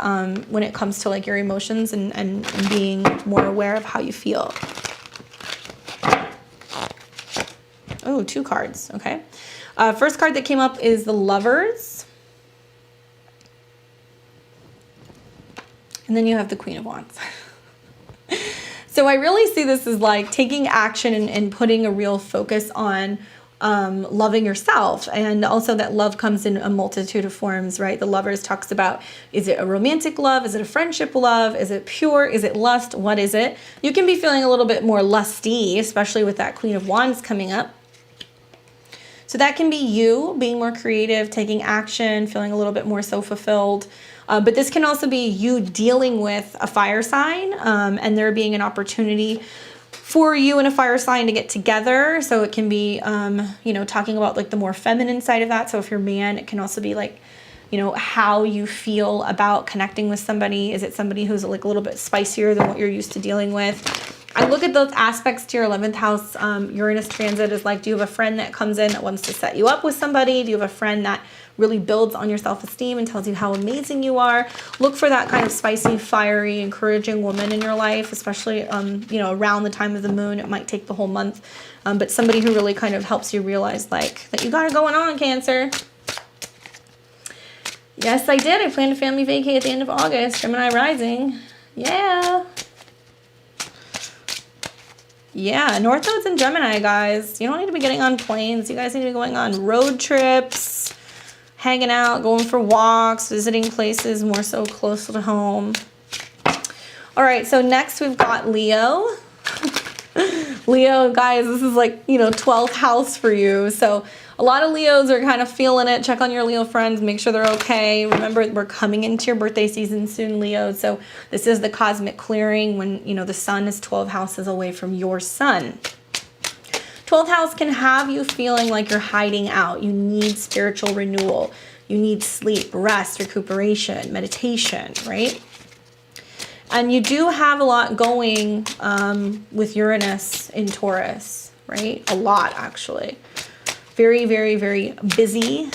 when it comes to like your emotions, and being more aware of how you feel. Oh, 2 cards. Okay. First card that came up is the Lovers. And then you have the Queen of Wands. So I really see this as like taking action and putting a real focus on loving yourself. And also that love comes in a multitude of forms, right? The Lovers talks about, is it a romantic love? Is it a friendship love? Is it pure? Is it lust? What is it? You can be feeling a little bit more lusty, especially with that Queen of Wands coming up. So that can be you being more creative, taking action, feeling a little bit more so fulfilled. But this can also be you dealing with a fire sign, and there being an opportunity for you and a fire sign to get together. So it can be, you know, talking about like the more feminine side of that. So if you're a man, it can also be like, you know, how you feel about connecting with somebody. Is it somebody who's like a little bit spicier than what you're used to dealing with? I look at those aspects to your 11th house. Uranus transit is like, do you have a friend that comes in that wants to set you up with somebody? Do you have a friend that really builds on your self-esteem and tells you how amazing you are? Look for that kind of spicy, fiery, encouraging woman in your life, especially, you know, around the time of the moon. It might take the whole month, but somebody who really kind of helps you realize like that you got it going on, Cancer. Yes, I did. I planned a family vacay at the end of August. Gemini rising. Yeah. Yeah, North Node's in Gemini, guys. You don't need to be getting on planes. You guys need to be going on road trips, hanging out, going for walks, visiting places more so close to home. All right, so next we've got Leo. Leo, guys, this is like, you know, 12th house for you. So a lot of Leos are kind of feeling it. Check on your Leo friends. Make sure they're okay. Remember, we're coming into your birthday season soon, Leo. So this is the cosmic clearing when, you know, the sun is 12 houses away from your sun. 12th house can have you feeling like you're hiding out. You need spiritual renewal. You need sleep, rest, recuperation, meditation, right? And you do have a lot going with Uranus in Taurus, right? A lot, actually. very, very, very busy.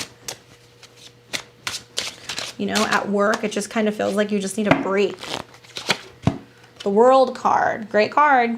You know, at work, it just kind of feels like you just need a break. The World card, great card.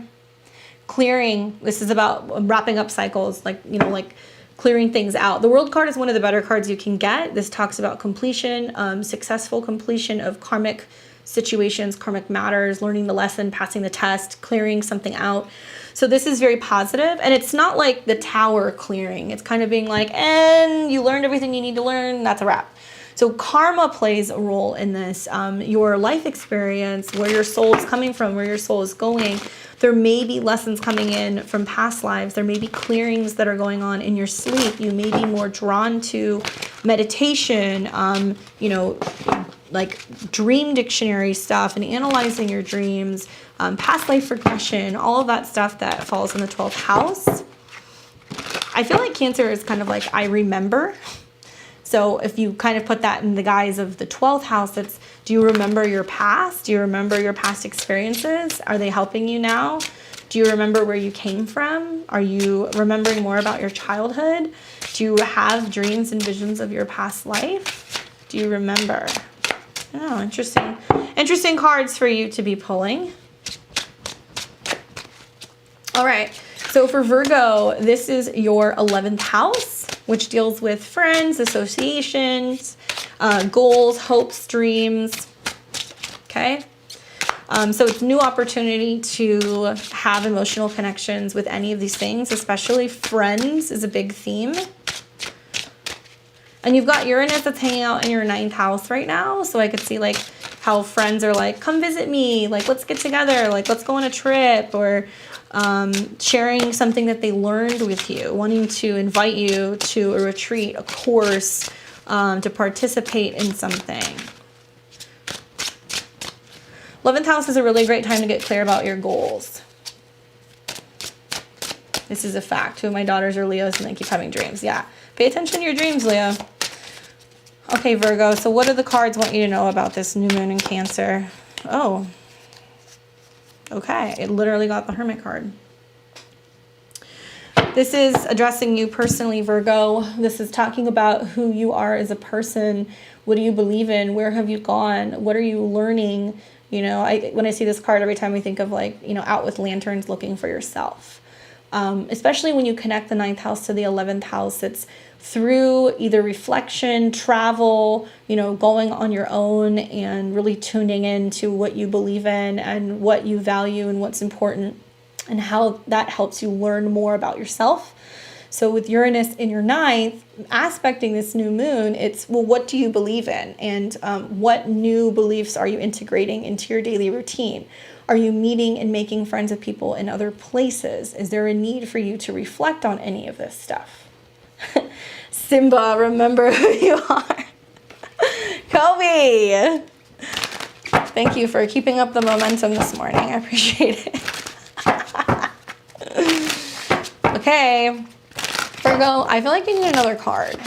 Clearing, this is about wrapping up cycles, like, you know, like clearing things out. The World card is one of the better cards you can get. This talks about completion, successful completion of karmic situations, karmic matters, learning the lesson, passing the test, clearing something out. So this is very positive, and it's not like the Tower clearing. It's kind of being like, and you learned everything you need to learn, that's a wrap. So karma plays a role in this. Your life experience, where your soul is coming from, where your soul is going. There may be lessons coming in from past lives. There may be clearings that are going on in your sleep. You may be more drawn to meditation, you know, like dream dictionary stuff and analyzing your dreams, past life regression, all of that stuff that falls in the 12th house. I feel like Cancer is kind of like, I remember. So if you kind of put that in the guise of the 12th house, it's, do you remember your past? Do you remember your past experiences? Are they helping you now? Do you remember where you came from? Are you remembering more about your childhood? Do you have dreams and visions of your past life? Do you remember? Oh, interesting. Interesting cards for you to be pulling. All right. So for Virgo, this is your 11th house, which deals with friends, associations, goals, hopes, dreams. Okay. So it's new opportunity to have emotional connections with any of these things, especially friends is a big theme. And you've got Uranus that's hanging out in your 9th house right now. So I could see like how friends are like, come visit me. Like, let's get together. Like, let's go on a trip, or sharing something that they learned with you, wanting to invite you to a retreat, a course, to participate in something. 11th house is a really great time to get clear about your goals. This is a fact. Two of my daughters are Leos and they keep having dreams. Yeah. Pay attention to your dreams, Leo. Okay, Virgo. So what do the cards want you to know about this new moon in Cancer? Oh. Okay. It literally got the Hermit card. This is addressing you personally, Virgo. This is talking about who you are as a person. What do you believe in? Where have you gone? What are you learning? You know, when I see this card, every time we think of like, you know, out with lanterns looking for yourself. Especially when you connect the 9th house to the 11th house, it's through either reflection, travel, you know, going on your own and really tuning into what you believe in and what you value and what's important and how that helps you learn more about yourself. So with Uranus in your 9th, aspecting this new moon, it's, well, what do you believe in? And what new beliefs are you integrating into your daily routine? Are you meeting and making friends with people in other places? Is there a need for you to reflect on any of this stuff? Simba, remember who you are. Kobe! Thank you for keeping up the momentum this morning. I appreciate it. Okay. Virgo, I feel like you need another card.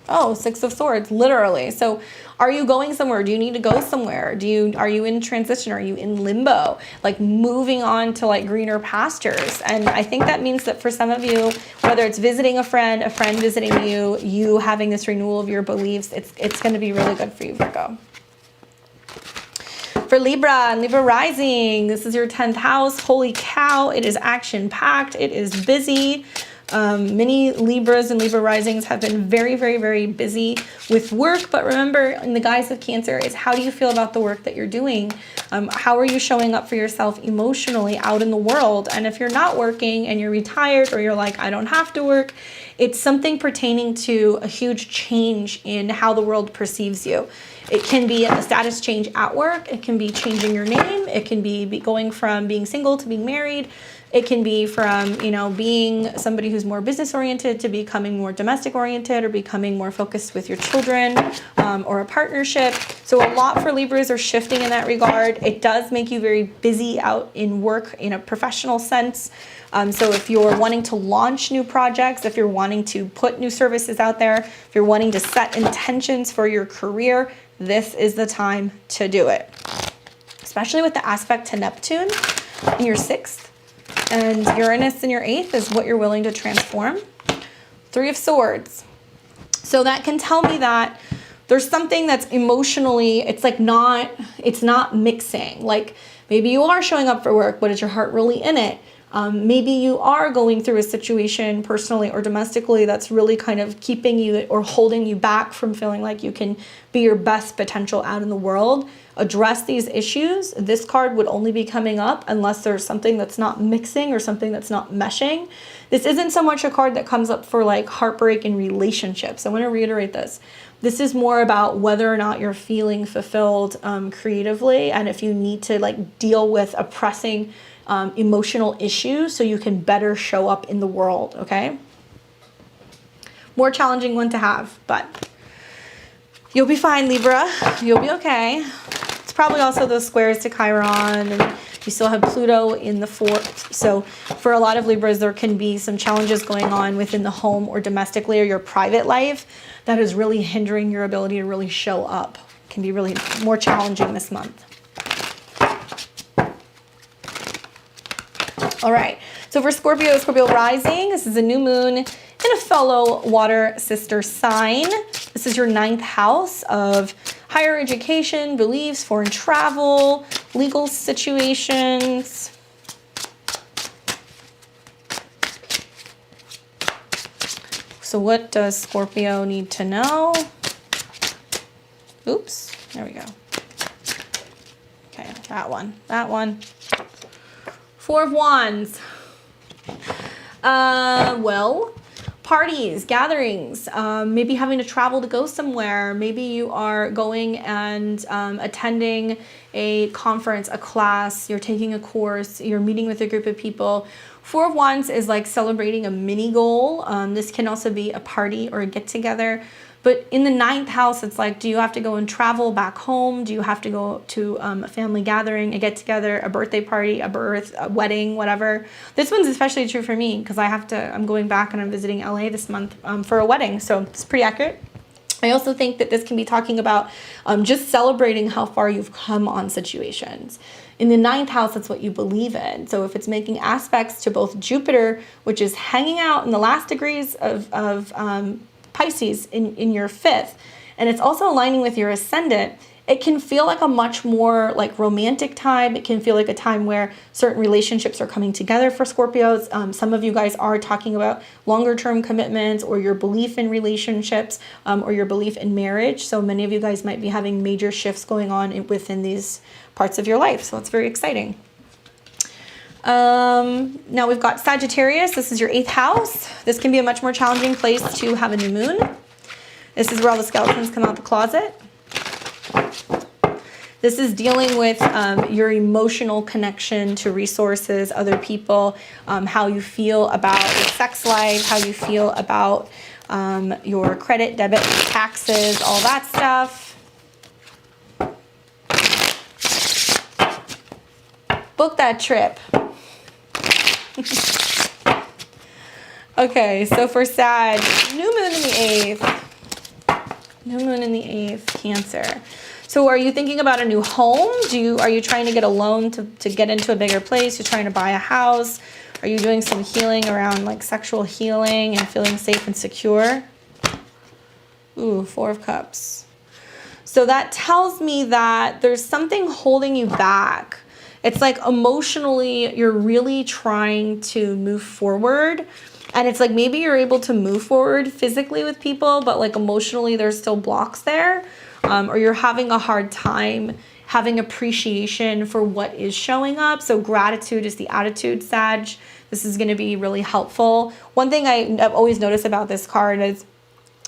Oh, 6 of Swords, literally. So are you going somewhere? Do you need to go somewhere? Are you in transition? Are you in limbo? Like moving on to like greener pastures? And I think that means that for some of you, whether it's visiting a friend visiting you, you having this renewal of your beliefs, it's going to be really good for you, Virgo. For Libra and Libra rising, this is your 10th house. Holy cow, it is action-packed. It is busy. Many Libras and Libra risings have been very, very, very busy with work. But remember, in the guise of Cancer, is how do you feel about the work that you're doing? How are you showing up for yourself emotionally out in the world? And if you're not working and you're retired, or you're like, I don't have to work, it's something pertaining to a huge change in how the world perceives you. It can be a status change at work. It can be changing your name. It can be going from being single to being married. It can be from, you know, being somebody who's more business oriented to becoming more domestic oriented, or becoming more focused with your children, or a partnership. So a lot for Libras are shifting in that regard. It does make you very busy out in work in a professional sense. So if you're wanting to launch new projects, if you're wanting to put new services out there, if you're wanting to set intentions for your career, this is the time to do it. Especially with the aspect to Neptune in your 6th. And Uranus in your 8th is what you're willing to transform. Three of Swords. So that can tell me that there's something that's emotionally, it's not mixing. Like maybe you are showing up for work, but is your heart really in it? Maybe you are going through a situation personally or domestically that's really kind of keeping you or holding you back from feeling like you can be your best potential out in the world. Address these issues. This card would only be coming up unless there's something that's not mixing or something that's not meshing. This isn't so much a card that comes up for like heartbreak in relationships. I want to reiterate this. This is more about whether or not you're feeling fulfilled creatively, and if you need to like deal with a pressing emotional issues so you can better show up in the world, okay? More challenging one to have, but you'll be fine, Libra. You'll be okay. It's probably also those squares to Chiron, and you still have Pluto in the 4th. So for a lot of Libras, there can be some challenges going on within the home or domestically or your private life that is really hindering your ability to really show up. It can be really more challenging this month. All right, so for Scorpio, Scorpio rising, this is a new moon in a fellow water sister sign. This is your 9th house of higher education, beliefs, foreign travel, legal situations. So what does Scorpio need to know? Oops, there we go. Okay, that one. 4 of Wands. Well, parties, gatherings, maybe having to travel to go somewhere. Maybe you are going and attending a conference, a class, you're taking a course, you're meeting with a group of people. 4 of Wands is like celebrating a mini goal. This can also be a party or a get together. But in the 9th house, it's like, do you have to go and travel back home? Do you have to go to a family gathering, a get-together, a birthday party, a birth, a wedding, whatever? This one's especially true for me because I'm going back and I'm visiting LA this month for a wedding. So it's pretty accurate. I also think that this can be talking about just celebrating how far you've come on situations. In the 9th house, that's what you believe in. So if it's making aspects to both Jupiter, which is hanging out in the last degrees of Pisces in your 5th, and it's also aligning with your ascendant, it can feel like a much more like romantic time. It can feel like a time where certain relationships are coming together for Scorpios. Some of you guys are talking about longer term commitments or your belief in relationships or your belief in marriage. So many of you guys might be having major shifts going on within these parts of your life. So it's very exciting. Now we've got Sagittarius. This is your 8th house. This can be a much more challenging place to have a new moon. This is where all the skeletons come out the closet. This is dealing with your emotional connection to resources, other people, how you feel about your sex life, how you feel about your credit, debit, taxes, all that stuff. Book that trip. Okay, so for Sag, new moon in the 8th. New moon in the 8th, Cancer. So are you thinking about a new home? Are you trying to get a loan to get into a bigger place? You're trying to buy a house? Are you doing some healing around like sexual healing and feeling safe and secure? Ooh, 4 of Cups. So that tells me that there's something holding you back. It's like emotionally, you're really trying to move forward. And it's like maybe you're able to move forward physically with people, but like emotionally, there's still blocks there. Or you're having a hard time having appreciation for what is showing up. So gratitude is the attitude, Sag. This is going to be really helpful. One thing I've always noticed about this card is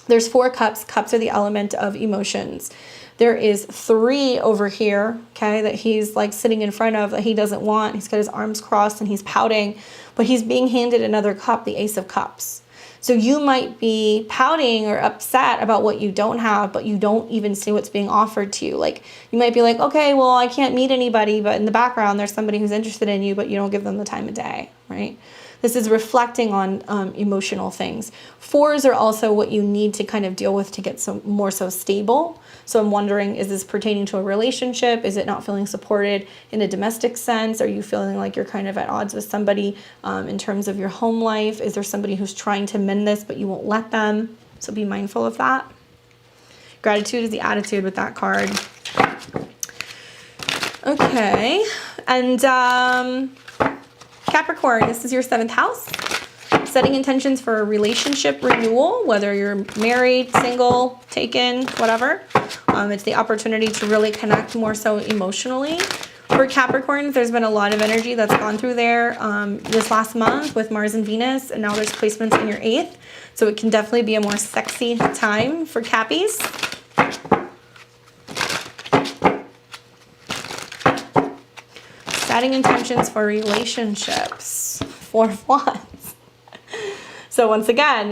there's 4 cups. Cups are the element of emotions. There is 3 over here, okay, that he's like sitting in front of that he doesn't want. He's got his arms crossed and he's pouting, but he's being handed another cup, the Ace of Cups. So you might be pouting or upset about what you don't have, but you don't even see what's being offered to you. Like you might be like, okay, well, I can't meet anybody, but in the background, there's somebody who's interested in you, but you don't give them the time of day, right? This is reflecting on emotional things. 4s are also what you need to kind of deal with to get some more so stable. So I'm wondering, is this pertaining to a relationship? Is it not feeling supported in a domestic sense? Are you feeling like you're kind of at odds with somebody in terms of your home life? Is there somebody who's trying to mend this, but you won't let them? So be mindful of that. Gratitude is the attitude with that card. Okay. And Capricorn, this is your 7th house. Setting intentions for a relationship renewal, whether you're married, single, taken, whatever. It's the opportunity to really connect more so emotionally. For Capricorns, there's been a lot of energy that's gone through there this last month with Mars and Venus, and now there's placements in your 8th. So it can definitely be a more sexy time for Cappies. Setting intentions for relationships. 4 of Wands. So once again,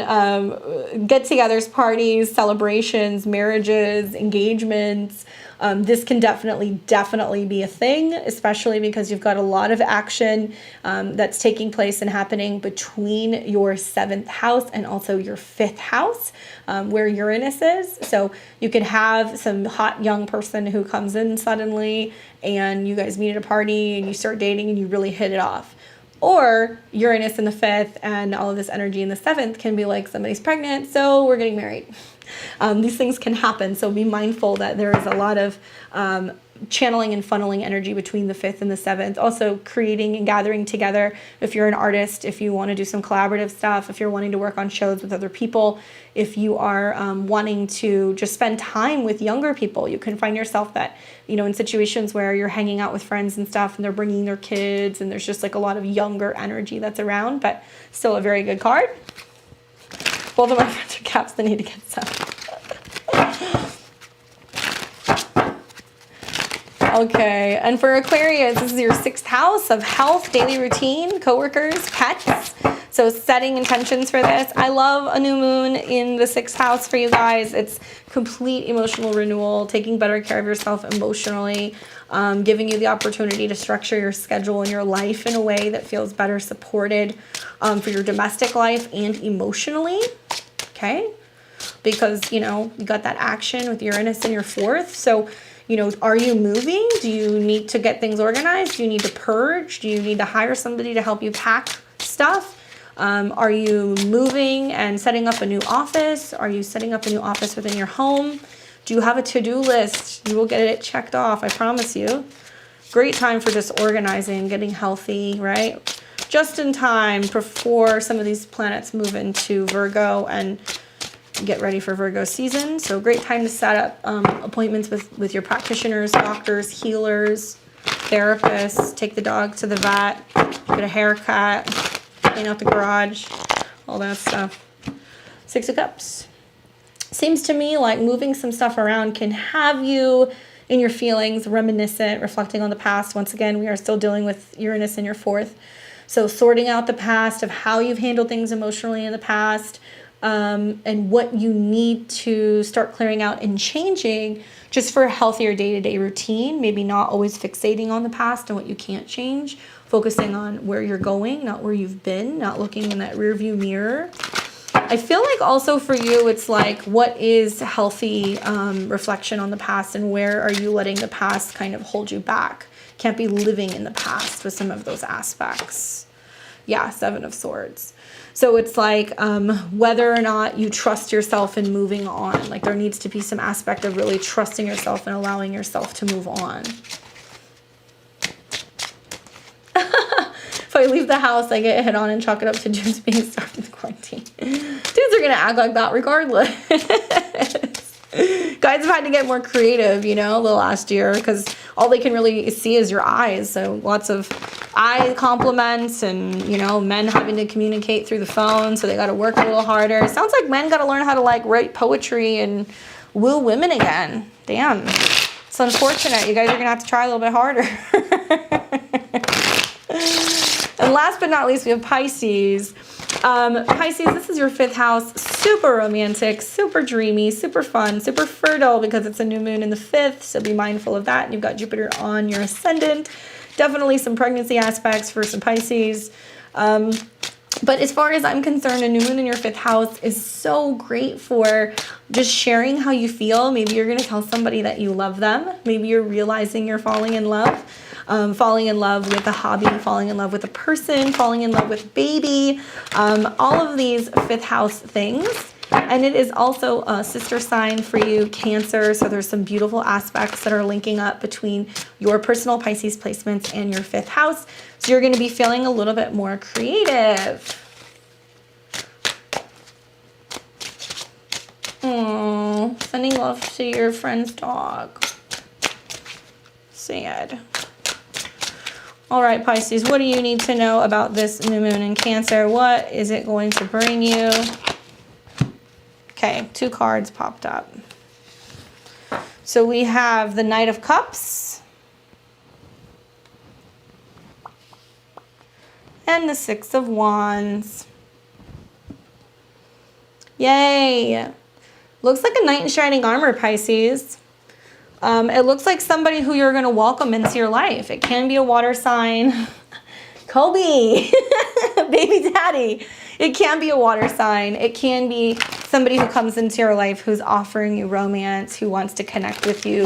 get-togethers, parties, celebrations, marriages, engagements. This can definitely be a thing, especially because you've got a lot of action that's taking place and happening between your 7th house and also your 5th house, where Uranus is. So you could have some hot young person who comes in suddenly and you guys meet at a party and you start dating and you really hit it off. Or Uranus in the 5th and all of this energy in the 7th can be like, somebody's pregnant, so we're getting married. These things can happen, so be mindful that there is a lot of channeling and funneling energy between the 5th and the 7th. Also creating and gathering together. If you're an artist, if you want to do some collaborative stuff, if you're wanting to work on shows with other people, if you are wanting to just spend time with younger people, you can find yourself that, you know, in situations where you're hanging out with friends and stuff and they're bringing their kids and there's just like a lot of younger energy that's around, but still a very good card. Both of my friends are Caps, they need to get some. Okay, and for Aquarius, this is your 6th house of health, daily routine, coworkers, pets. So setting intentions for this. I love a new moon in the 6th house for you guys. It's complete emotional renewal, taking better care of yourself emotionally, giving you the opportunity to structure your schedule and your life in a way that feels better supported for your domestic life and emotionally. Okay, because, you know, you got that action with Uranus in your 4th. So, you know, are you moving? Do you need to get things organized? Do you need to purge? Do you need to hire somebody to help you pack stuff? Are you moving and setting up a new office? Are you setting up a new office within your home? Do you have a to-do list? You will get it checked off, I promise you. Great time for just organizing, getting healthy, right? Just in time before some of these planets move into Virgo and get ready for Virgo season. So great time to set up appointments with your practitioners, doctors, healers, therapists, take the dog to the vet, get a haircut, clean out the garage, all that stuff. 6 of Cups. Seems to me like moving some stuff around can have you in your feelings, reminiscent, reflecting on the past. Once again, we are still dealing with Uranus in your 4th. So sorting out the past of how you've handled things emotionally in the past, and what you need to start clearing out and changing just for a healthier day-to-day routine. Maybe not always fixating on the past and what you can't change, focusing on where you're going, not where you've been, not looking in that rearview mirror. I feel like also for you, it's like, what is healthy reflection on the past, and where are you letting the past kind of hold you back? Can't be living in the past with some of those aspects. Yeah, 7 of Swords. So it's like whether or not you trust yourself in moving on. Like there needs to be some aspect of really trusting yourself and allowing yourself to move on. If I leave the house, I get hit on and chalk it up to dudes being stuck in quarantine. Dudes are going to act like that regardless. Guys have had to get more creative, you know, the last year, because all they can really see is your eyes. So lots of eye compliments and, you know, men having to communicate through the phone. So they got to work a little harder. Sounds like men got to learn how to like write poetry and woo women again. Damn. It's unfortunate. You guys are going to have to try a little bit harder. And last but not least, we have Pisces. Pisces, this is your 5th house. Super romantic, super dreamy, super fun, super fertile because it's a new moon in the 5th. So be mindful of that. And you've got Jupiter on your ascendant. Definitely some pregnancy aspects for some Pisces. But as far as I'm concerned, a new moon in your 5th house is so great for just sharing how you feel. Maybe you're going to tell somebody that you love them. Maybe you're realizing you're falling in love with a hobby, falling in love with a person, falling in love with a baby, all of these 5th house things. And it is also a sister sign for you, Cancer. So there's some beautiful aspects that are linking up between your personal Pisces placements and your 5th house. So you're going to be feeling a little bit more creative. Oh, sending love to your friend's dog. Sad. All right, Pisces, what do you need to know about this new moon in Cancer? What is it going to bring you? Okay, 2 cards popped up. So we have the Knight of Cups and the 6 of Wands. Yay! Looks like a knight in shining armor, Pisces. It looks like somebody who you're going to welcome into your life. It can be a water sign. Kobe, baby daddy. It can be a water sign. It can be somebody who comes into your life who's offering you romance, who wants to connect with you,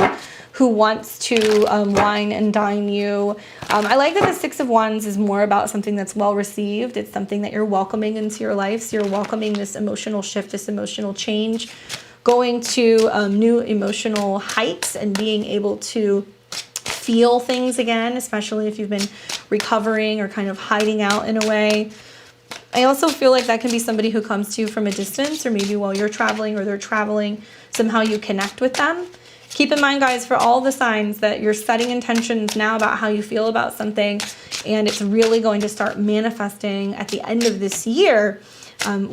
who wants to wine and dine you. I like that the 6 of Wands is more about something that's well received. It's something that you're welcoming into your life. So you're welcoming this emotional shift, this emotional change, going to new emotional heights and being able to feel things again, especially if you've been recovering or kind of hiding out in a way. I also feel like that can be somebody who comes to you from a distance, or maybe while you're traveling or they're traveling, somehow you connect with them. Keep in mind, guys, for all the signs that you're setting intentions now about how you feel about something, and it's really going to start manifesting at the end of this year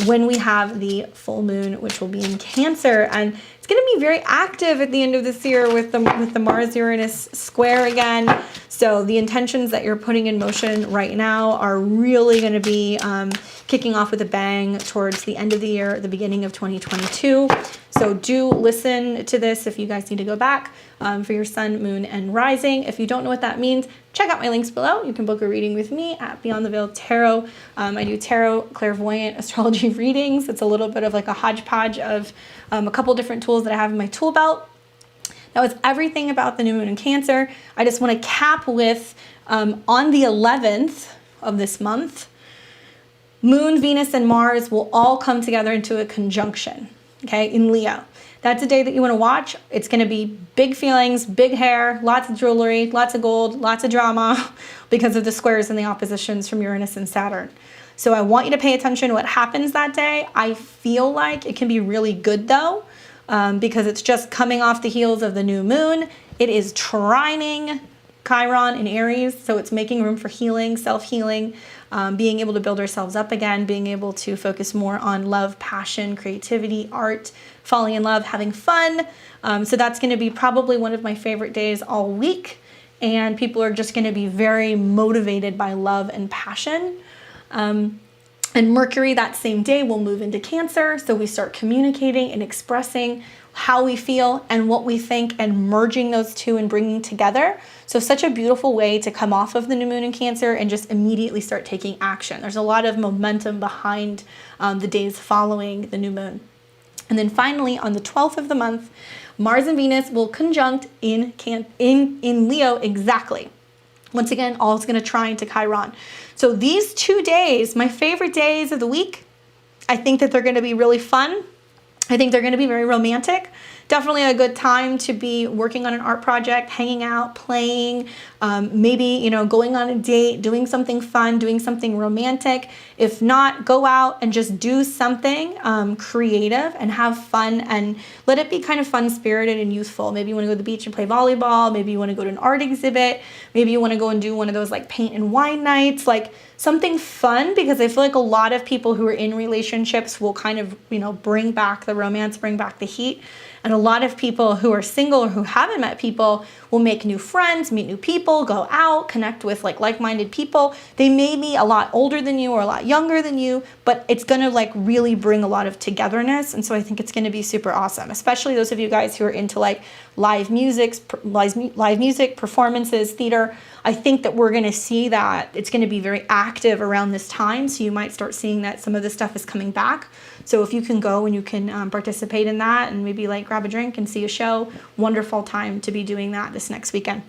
when we have the full moon, which will be in Cancer. And it's going to be very active at the end of this year with the Mars-Uranus square again. So the intentions that you're putting in motion right now are really going to be kicking off with a bang towards the end of the year, the beginning of 2022. So do listen to this if you guys need to go back for your sun, moon, and rising. If you don't know what that means, check out my links below. You can book a reading with me at Beyond the Veil Tarot. I do tarot, clairvoyant, astrology readings. It's a little bit of like a hodgepodge of a couple different tools that I have in my tool belt. That was everything about the new moon in Cancer. I just want to cap with, on the 11th of this month, Moon, Venus, and Mars will all come together into a conjunction, okay, in Leo. That's a day that you want to watch. It's going to be big feelings, big hair, lots of jewelry, lots of gold, lots of drama because of the squares and the oppositions from Uranus and Saturn. So I want you to pay attention to what happens that day. I feel like it can be really good though, because it's just coming off the heels of the new moon. It is trining Chiron in Aries, so it's making room for healing, self-healing, being able to build ourselves up again, being able to focus more on love, passion, creativity, art, falling in love, having fun. So that's going to be probably one of my favorite days all week, and people are just going to be very motivated by love and passion. And Mercury that same day will move into Cancer, so we start communicating and expressing how we feel and what we think and merging those two and bringing together. So such a beautiful way to come off of the new moon in Cancer and just immediately start taking action. There's a lot of momentum behind the days following the new moon. And then finally, on the 12th of the month, Mars and Venus will conjunct in Leo exactly. Once again, all is going to trine to Chiron. So these 2 days, my favorite days of the week, I think that they're going to be really fun. I think they're going to be very romantic. Definitely a good time to be working on an art project, hanging out, playing, maybe, you know, going on a date, doing something fun, doing something romantic. If not, go out and just do something creative and have fun, and let it be kind of fun-spirited and youthful. Maybe you want to go to the beach and play volleyball. Maybe you want to go to an art exhibit. Maybe you want to go and do one of those like paint and wine nights, like something fun, because I feel like a lot of people who are in relationships will kind of, you know, bring back the romance, bring back the heat. And a lot of people who are single or who haven't met people will make new friends, meet new people, go out, connect with like-minded people. They may be a lot older than you or a lot younger than you, but it's gonna like really bring a lot of togetherness. And so I think it's gonna be super awesome, especially those of you guys who are into like live music, performances, theater. I think that we're gonna see that it's gonna be very active around this time. So you might start seeing that some of this stuff is coming back. So if you can go and you can participate in that and maybe like grab a drink and see a show, wonderful time to be doing that this next weekend.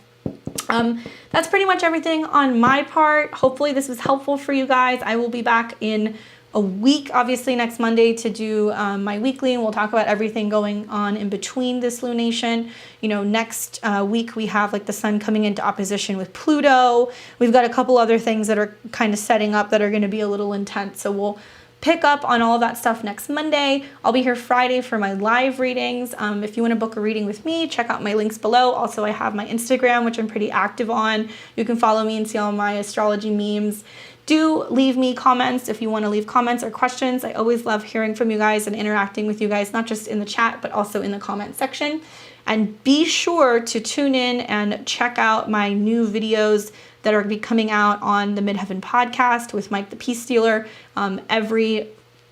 That's pretty much everything on my part. Hopefully this was helpful for you guys. I will be back in a week, obviously next Monday, to do my weekly, and we'll talk about everything going on in between this lunation. You know, next week we have like the sun coming into opposition with Pluto. We've got a couple other things that are kind of setting up that are going to be a little intense. So we'll pick up on all of that stuff next Monday. I'll be here Friday for my live readings. If you want to book a reading with me, check out my links below. Also, I have my Instagram, which I'm pretty active on. You can follow me and see all my astrology memes. Do leave me comments if you want to leave comments or questions. I always love hearing from you guys and interacting with you guys, not just in the chat, but also in the comment section. And be sure to tune in and check out my new videos that are going to be coming out on the Midheaven podcast with Mike the Peace Stealer. Every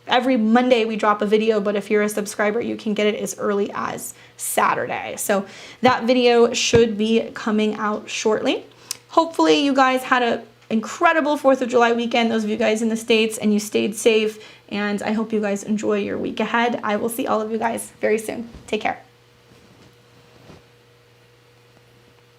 Monday we drop a video, but if you're a subscriber, you can get it as early as Saturday. So that video should be coming out shortly. Hopefully you guys had an incredible 4th of July weekend, those of you guys in the States, and you stayed safe. And I hope you guys enjoy your week ahead. I will see all of you guys very soon. Take care.